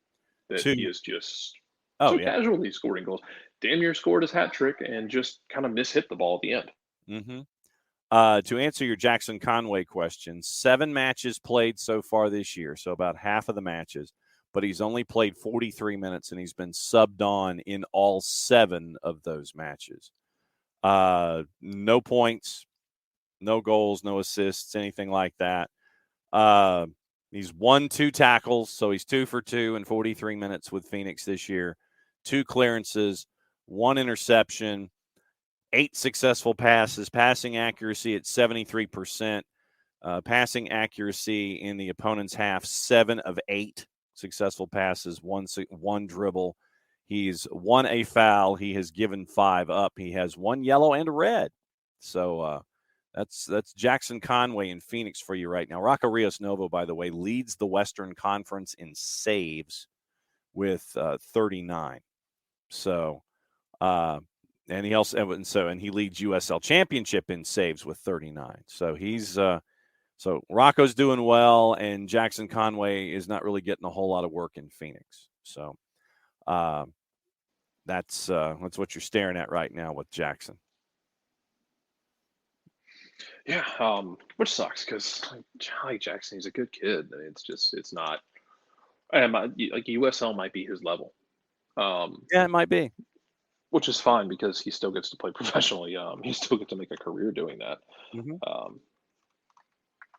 that he is just casually scoring goals. Damn near scored his hat trick and just kind of mishit the ball at the end. To answer your Jackson Conway question, 7 matches played so far this year, so about half of the matches, but he's only played 43 minutes, and he's been subbed on in all 7 of those matches. No points, no goals, no assists, anything like that. He's won 2 tackles, so he's 2 for 2 in 43 minutes with Phoenix this year. 2 clearances, 1 interception, 8 successful passes, passing accuracy at 73%, passing accuracy in the opponent's half, 7 of 8 successful passes, 1 dribble. He's won a foul. He has given 5 up. He has 1 yellow and a red. So that's Jackson Conway in Phoenix for you right now. Rocco Rios Novo, by the way, leads the Western Conference in saves with 39. So, and he also and he leads USL Championship in saves with 39. So he's so Rocco's doing well, and Jackson Conway is not really getting a whole lot of work in Phoenix. So that's what you're staring at right now with Jackson. Yeah, which sucks because like Jackson, he's a good kid. It's not. Like USL might be his level. Yeah, it might be. Which is fine because he still gets to play professionally. He still gets to make a career doing that. Mm-hmm.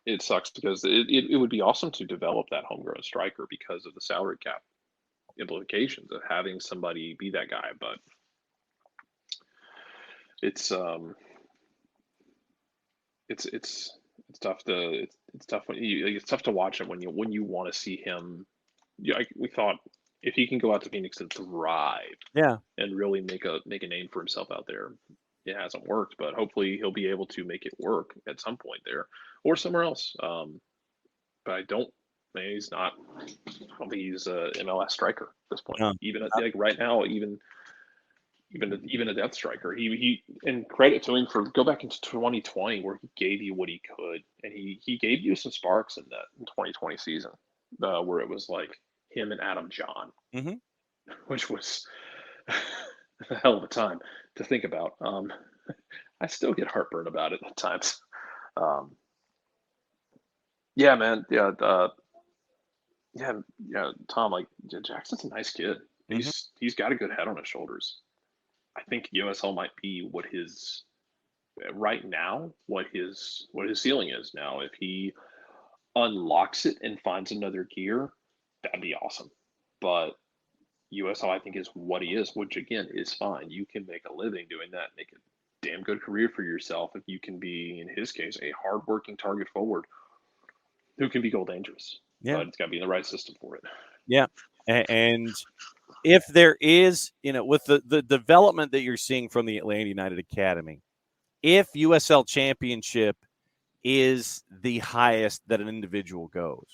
It sucks because it would be awesome to develop that homegrown striker because of the salary cap implications of having somebody be that guy. But it's tough to it's tough when it's tough to watch him when you want to see him. Yeah, we thought if he can go out to Phoenix and thrive, Yeah, and really make a name for himself out there. It hasn't worked, but hopefully he'll be able to make it work at some point there or somewhere else. But I don't. Man, he's not. I don't think he's a MLS striker at this point. no. Even like right now, even a depth striker. He and credit to him for go back into 2020 where he gave you what he could, and he gave you some sparks in that 2020 season where it was like him and Adam John, Mm-hmm. which was a hell of a time to think about. I still get heartburn about it at times. Yeah, man. Yeah, yeah. Tom, like Jackson's a nice kid. Mm-hmm. He's got a good head on his shoulders. I think USL might be what his right now what his ceiling is now. If he unlocks it and finds another gear, that'd be awesome. But USL, I think, is what he is, which again is fine. You can make a living doing that, make a damn good career for yourself if you can be, in his case, a hardworking target forward who can be goal dangerous. Yeah. But it's got to be in the right system for it. Yeah. And if there is, with the development that you're seeing from the Atlanta United Academy, if USL Championship is the highest that an individual goes,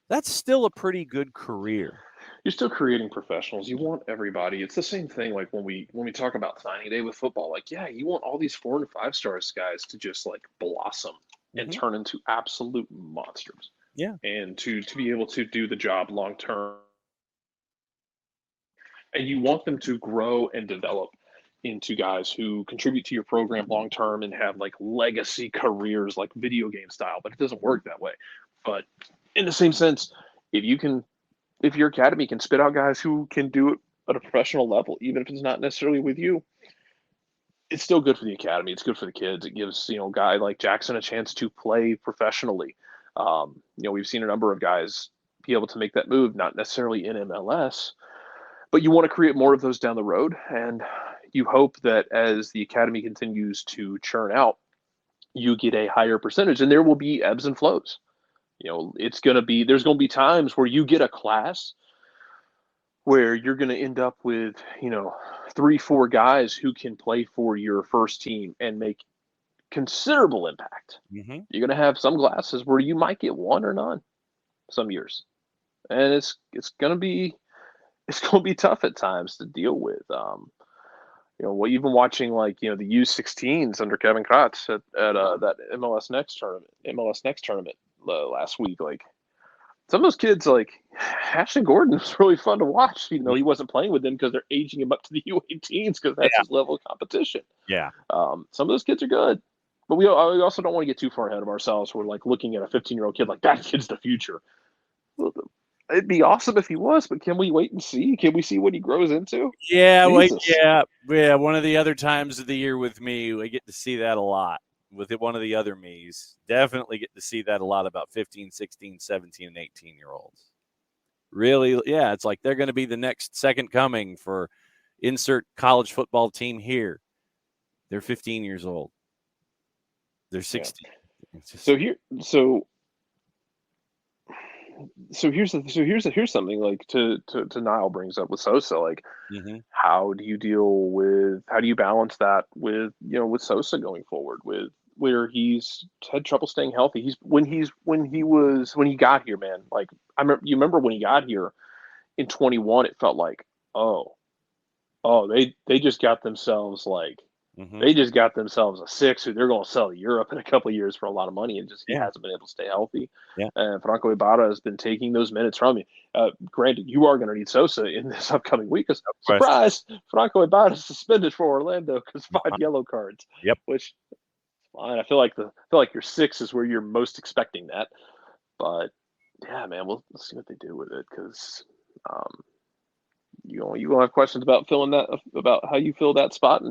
that's still a pretty good career. You're still creating professionals. You want everybody. It's the same thing like when we talk about signing day with football. Like, yeah, you want all these 4 and 5 stars guys to just like blossom and turn into absolute monsters. Yeah. And to be able to do the job long term. And you want them to grow and develop into guys who contribute to your program long term and have like legacy careers like video game style, but it doesn't work that way. But in the same sense, if your academy can spit out guys who can do it at a professional level, even if it's not necessarily with you, it's still good for the academy. It's good for the kids. It gives, a guy like Jackson a chance to play professionally. We've seen a number of guys be able to make that move, not necessarily in MLS, but you want to create more of those down the road. And you hope that as the academy continues to churn out, you get a higher percentage, and there will be ebbs and flows. There's going to be times where you get a class where you're going to end up with, 3-4 guys who can play for your first team and make considerable impact. Mm-hmm. You're going to have some classes where you might get 1 or none some years. And it's going to be tough at times to deal with. You've been watching like, the U16s under Kevin Kratz at that MLS Next tournament last week. Like some of those kids, like Ashton Gordon was really fun to watch, even though he wasn't playing with them because they're aging him up to the U18s because that's his level of competition. Yeah. Some of those kids are good, but we also don't want to get too far ahead of ourselves. We're like looking at a 15-year-old kid like that kid's the future. It'd be awesome if he was, but can we wait and see? Can we see what he grows into? Yeah, yeah. One of the other times of the year with me, I get to see that a lot. With one of the other me's, definitely get to see that a lot about 15, 16, 17, and 18-year-olds. Really, yeah, it's like they're going to be the next second coming for insert college football team here. They're 15 years old. They're 16. Yeah. So here's something like to Niall brings up with Sosa, like how do you balance that with with Sosa going forward with where he's had trouble staying healthy. When he got here, man, like you remember when he got here in 21, it felt like, oh, Oh, they just got themselves like Mm-hmm. they just got themselves a six who they're going to sell to Europe in a couple of years for a lot of money, and just he Yeah. hasn't been able to stay healthy. Yeah. And Franco Ibarra has been taking those minutes from you. Granted, you are going to need Sosa in this upcoming week. Because No question. surprise, Franco Ibarra is suspended for Orlando because 5 yellow cards. Yep. Which fine. I feel like your six is where you're most expecting that. But yeah, man, we'll see what they do with it because um, you gonna have questions about filling that about how you fill that spot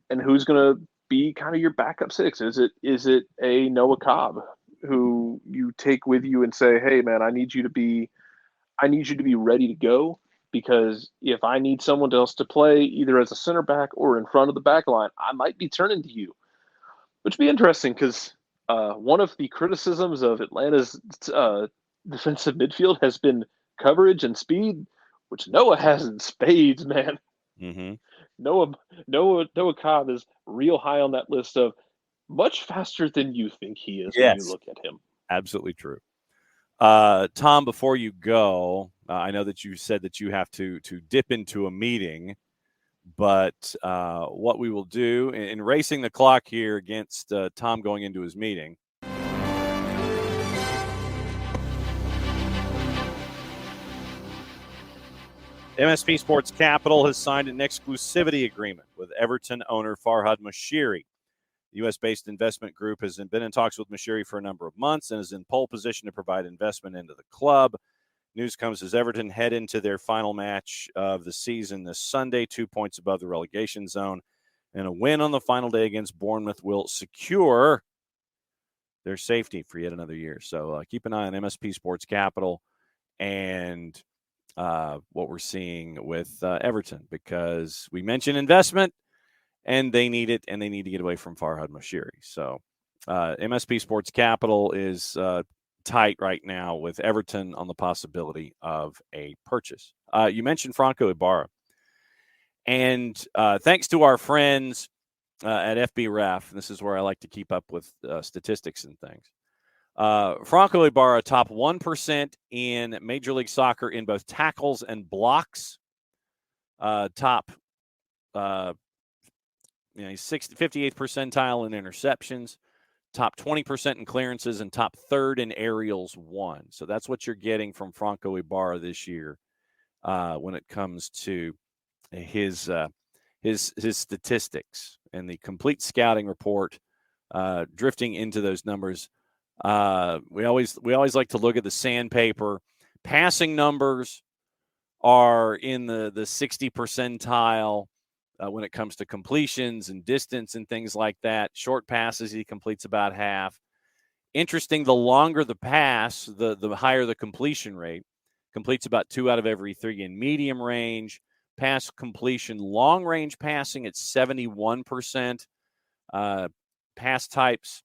and who's going to be kind of your backup six. Is it a Noah Cobb who you take with you and say, hey man, I need you to be ready to go because if I need someone else to play either as a center back or in front of the back line, I might be turning to you, which would be interesting because one of the criticisms of Atlanta's defensive midfield has been coverage and speed, which Noah has in spades, man. Mm-hmm. Noah Noah Cobb is real high on that list of much faster than you think he is when you Yes. look at him. Absolutely true. Tom, before you go, I know that you said that you have to dip into a meeting, but what we will do in racing the clock here against Tom going into his meeting. MSP Sports Capital has signed an exclusivity agreement with Everton owner Farhad Moshiri. The U.S.-based investment group has been in talks with Moshiri for a number of months and is in pole position to provide investment into the club. News comes as Everton head into their final match of the season this Sunday, 2 points above the relegation zone. And a win on the final day against Bournemouth will secure their safety for yet another year. So keep an eye on MSP Sports Capital and what we're seeing with Everton, because we mentioned investment and they need it, and they need to get away from Farhad Moshiri. So MSP Sports Capital is tight right now with Everton on the possibility of a purchase. You mentioned Franco Ibarra. And thanks to our friends at FB Ref, and this is where I like to keep up with statistics and things. Franco Ibarra, top 1% in Major League Soccer in both tackles and blocks. Top, he's 58th percentile in interceptions, top 20% in clearances, and top third in aerials won. So that's what you're getting from Franco Ibarra this year when it comes to his statistics and the complete scouting report. Drifting into those numbers, we always like to look at the sandpaper. Passing numbers are in the 60 percentile when it comes to completions and distance and things like that. Short passes, he completes about half. Interesting, the longer the pass, the higher the completion rate. Completes about 2 out of every 3 in medium range. Pass completion, long range passing at 71%. Pass types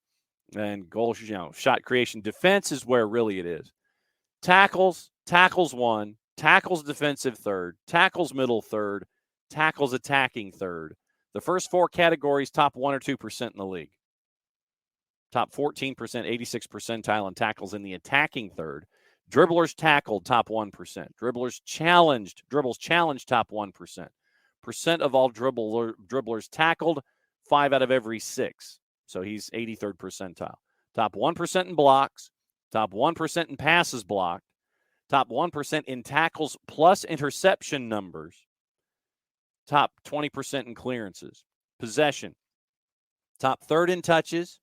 and goals, shot creation. Defense is where really it is. Tackles 1, tackles defensive third, tackles middle third, tackles attacking third. The first 4 categories, top 1 or 2% in the league. Top 14%, 86th percentile in tackles in the attacking third. Dribblers tackled, top 1%. Dribblers challenged, dribbles challenged, top 1%. Percent of all dribblers tackled, 5 out of every 6. So he's 83rd percentile. Top 1% in blocks, top 1% in passes blocked, top 1% in tackles plus interception numbers, top 20% in clearances. Possession, top third in touches,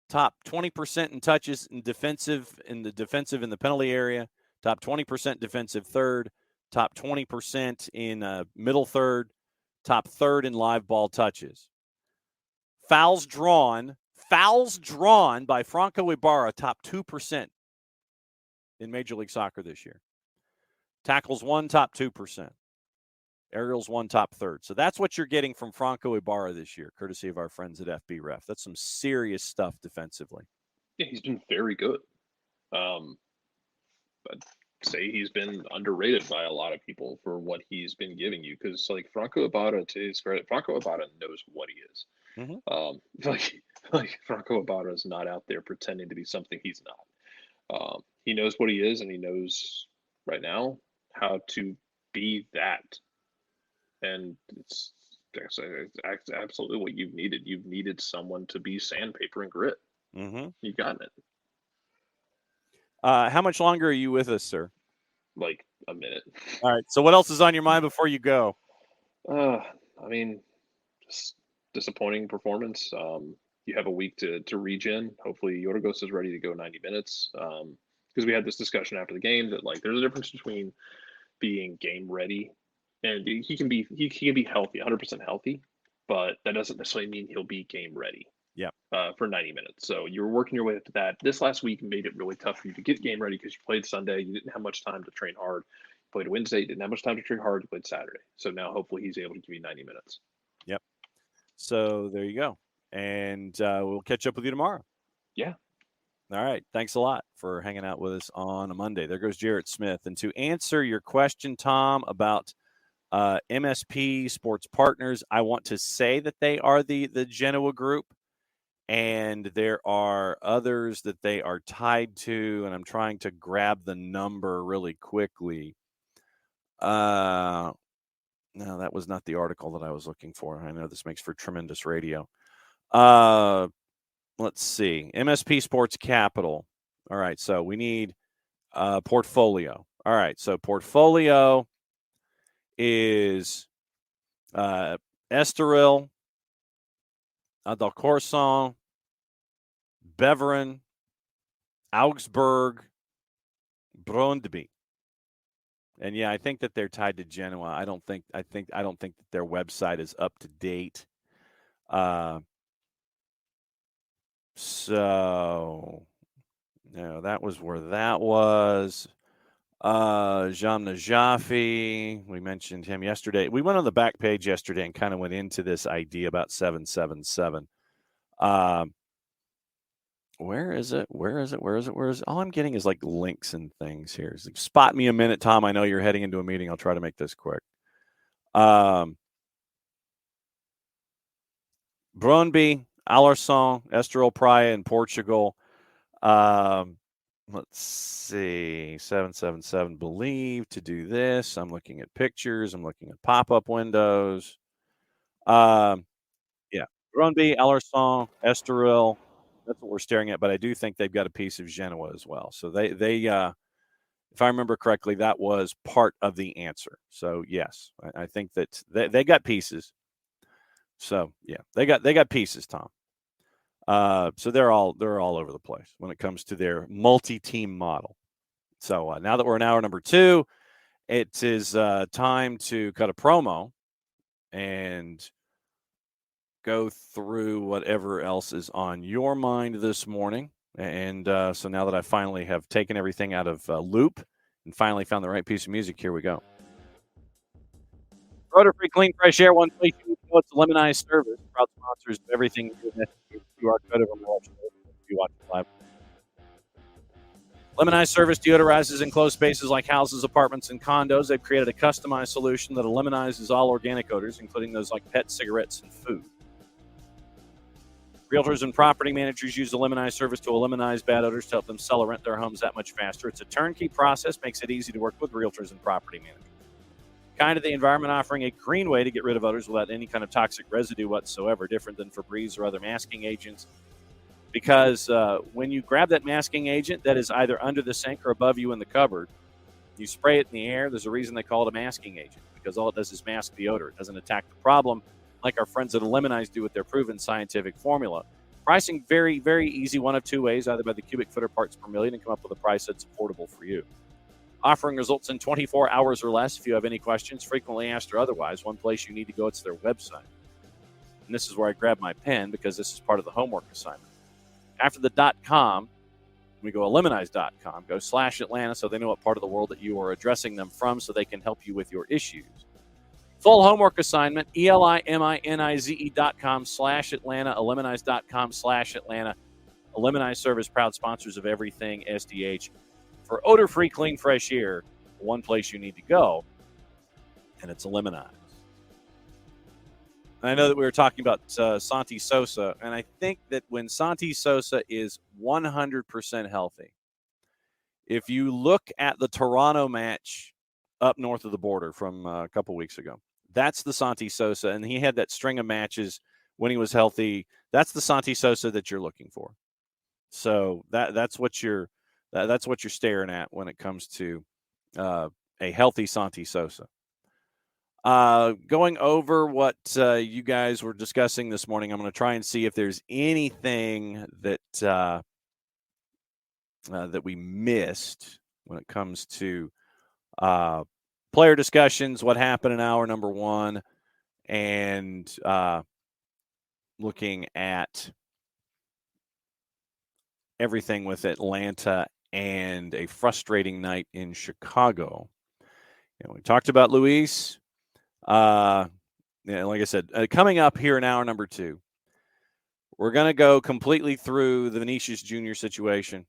top 20% in touches in the penalty area, top 20% defensive third, top 20% in middle third, top third in live ball touches. Fouls drawn by Franco Ibarra, top 2% in Major League Soccer this year. Tackles won, top 2%. Aerials won, top third. So that's what you're getting from Franco Ibarra this year, courtesy of our friends at FB Ref. That's some serious stuff defensively. Yeah, he's been very good. I'd say he's been underrated by a lot of people for what he's been giving you because, like, Franco Ibarra, to his credit, Franco Ibarra knows what he is. Mm-hmm. Like Franco Ibarra is not out there pretending to be something he's not. He knows what he is, and he knows right now how to be that. And it's absolutely what you've needed. You've needed someone to be sandpaper and grit. Mm-hmm. You've gotten it. How much longer are you with us, sir? Like a minute. All right. So what else is on your mind before you go? I mean, just disappointing performance. You have a week to regen. Hopefully, Yorgos is ready to go 90 minutes. Because we had this discussion after the game that like there's a difference between being game ready and he can be healthy, 100% healthy, but that doesn't necessarily mean he'll be game ready. Yeah. For 90 minutes. So you're working your way up to that. This last week made it really tough for you to get game ready because you played Sunday. You didn't have much time to train hard. You played Wednesday. You didn't have much time to train hard. You played Saturday. So now hopefully he's able to give you 90 minutes. Yep. So there you go. And we'll catch up with you tomorrow. Yeah. All right. Thanks a lot for hanging out with us on a Monday. There goes Jarrett Smith. And to answer your question, Tom, about MSP Sports Partners, I want to say that they are the Genoa Group. And there are others that they are tied to, and I'm trying to grab the number really quickly. No, that was not the article that I was looking for. I know this makes for tremendous radio. Let's see. MSP Sports Capital. All right, so we need portfolio. All right, so portfolio is Estoril, Dalcorson, Beveren, Augsburg, Brøndby. And yeah, I think that they're tied to Genoa. I don't think that their website is up to date. So no, that was where that was. Jean Najafi, we mentioned him yesterday. We went on the back page yesterday and kind of went into this idea about 777. Where is it? All I'm getting is like links and things here. Like, spot me a minute, Tom. I know you're heading into a meeting. I'll try to make this quick. Brøndby, Alarson, Estoril Praia in Portugal. Let's see. 777 believe to do this. I'm looking at pictures. I'm looking at pop-up windows. Yeah. Brøndby, Alarson, Estoril. That's what we're staring at, but I do think they've got a piece of Genoa as well. So they if I remember correctly, that was part of the answer. So yes, I think that they got pieces. So yeah, they got pieces, Tom. So they're all over the place when it comes to their multi-team model. So now that we're in hour number 2, it is time to cut a promo and go through whatever else is on your mind this morning. And so now that I finally have taken everything out of loop and finally found the right piece of music, here we go. Rotor-free, clean, fresh air, one place you know it's a Lemonized service. Proud sponsors of everything you QR code over you watch live. Lemonized service deodorizes enclosed spaces like houses, apartments, and condos. They've created a customized solution that eliminizes all organic odors, including those like pet, cigarettes, and food. Realtors and property managers use the Lemonized service to eliminate bad odors to help them sell or rent their homes that much faster. It's a turnkey process, makes it easy to work with realtors and property managers. Kind of the environment, offering a green way to get rid of odors without any kind of toxic residue whatsoever, different than Febreze or other masking agents. Because when you grab that masking agent that is either under the sink or above you in the cupboard, you spray it in the air. There's a reason they call it a masking agent, because all it does is mask the odor. It doesn't attack the problem like our friends at Lemonize do with their proven scientific formula. Pricing very, very easy, one of two ways, either by the cubic foot or parts per million, and come up with a price that's affordable for you. Offering results in 24 hours or less. If you have any questions, frequently asked or otherwise, one place you need to go, it's their website. And this is where I grab my pen, because this is part of the homework assignment. After the .com, we go Lemonize.com, go /Atlanta, so they know what part of the world that you are addressing them from, so they can help you with your issues. Full homework assignment, ELIMINIZE.com /Atlanta, Lemonize.com /Atlanta. A Lemonize service, proud sponsors of everything SDH. For odor-free, clean, fresh air, one place you need to go, and it's a Lemonize. I know that we were talking about Santi Sosa, and I think that when Santi Sosa is 100% healthy, if you look at the Toronto match up north of the border from a couple weeks ago, That's the Santi Sosa, and he had that string of matches when he was healthy. That's the Santi Sosa that you're looking for. So that's what you're staring at when it comes to a healthy Santi Sosa. Going over what you guys were discussing this morning, I'm going to try and see if there's anything that that we missed when it comes to player discussions, what happened in hour number 1, and looking at everything with Atlanta and a frustrating night in Chicago. And we talked about Luis. Like I said, coming up here in hour number 2, we're going to go completely through the Vinicius Jr. situation,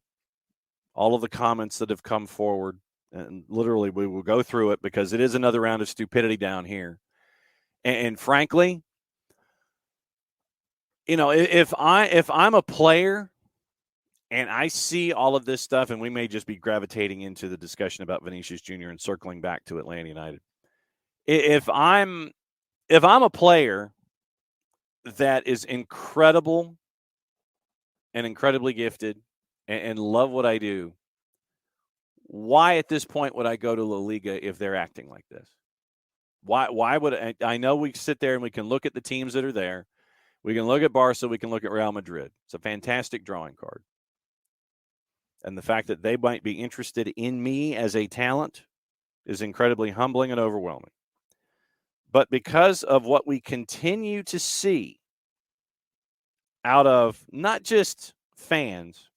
all of the comments that have come forward, and literally we will go through it because it is another round of stupidity down here. And frankly, if I'm a player and I see all of this stuff, and we may just be gravitating into the discussion about Vinicius Jr. and circling back to Atlanta United. If I'm a player that is incredible and incredibly gifted and love what I do, why at this point would I go to La Liga if they're acting like this? Why would I know we sit there and we can look at the teams that are there. We can look at Barca. We can look at Real Madrid. It's a fantastic drawing card. And the fact that they might be interested in me as a talent is incredibly humbling and overwhelming. But because of what we continue to see out of not just fans,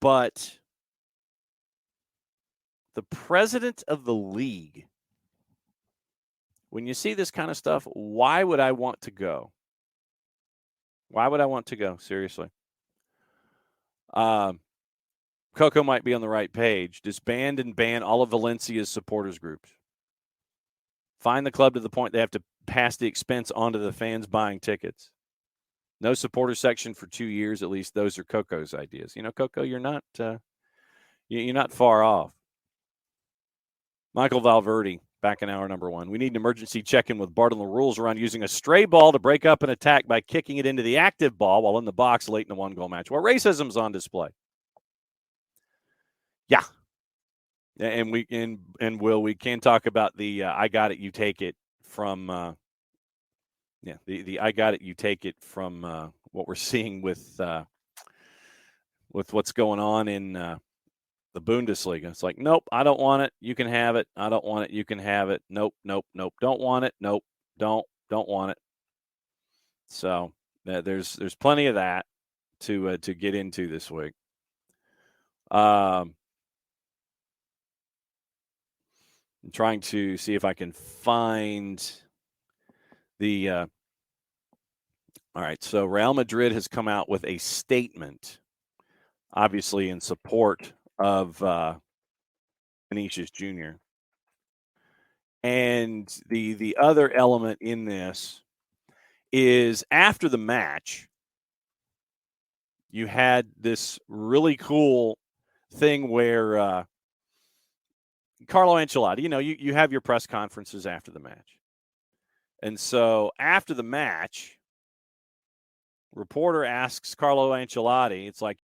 but the president of the league, when you see this kind of stuff, why would I want to go? Why would I want to go? Seriously. Coco might be on the right page. Disband and ban all of Valencia's supporters groups. Find the club to the point they have to pass the expense on to the fans buying tickets. No supporter section for 2 years, at least. Those are Coco's ideas. Coco, you're not far off. Michael Valverde, back in hour number 1. We need an emergency check-in with Bart on the rules around using a stray ball to break up an attack by kicking it into the active ball while in the box late in a 1-goal match. Well, racism's on display. Yeah. And we can talk about the I got it, you take it from the I got it, you take it from what we're seeing with what's going on in the Bundesliga. It's like, nope, I don't want it. You can have it. I don't want it. You can have it. Nope. Don't want it. Nope. Don't want it. So there's plenty of that to get into this week. I'm trying to see if I can find the. All right, so Real Madrid has come out with a statement, obviously in support of Vinicius Jr. And the other element in this is after the match, you had this really cool thing where Carlo Ancelotti, you have your press conferences after the match. And so after the match, reporter asks Carlo Ancelotti, it's like,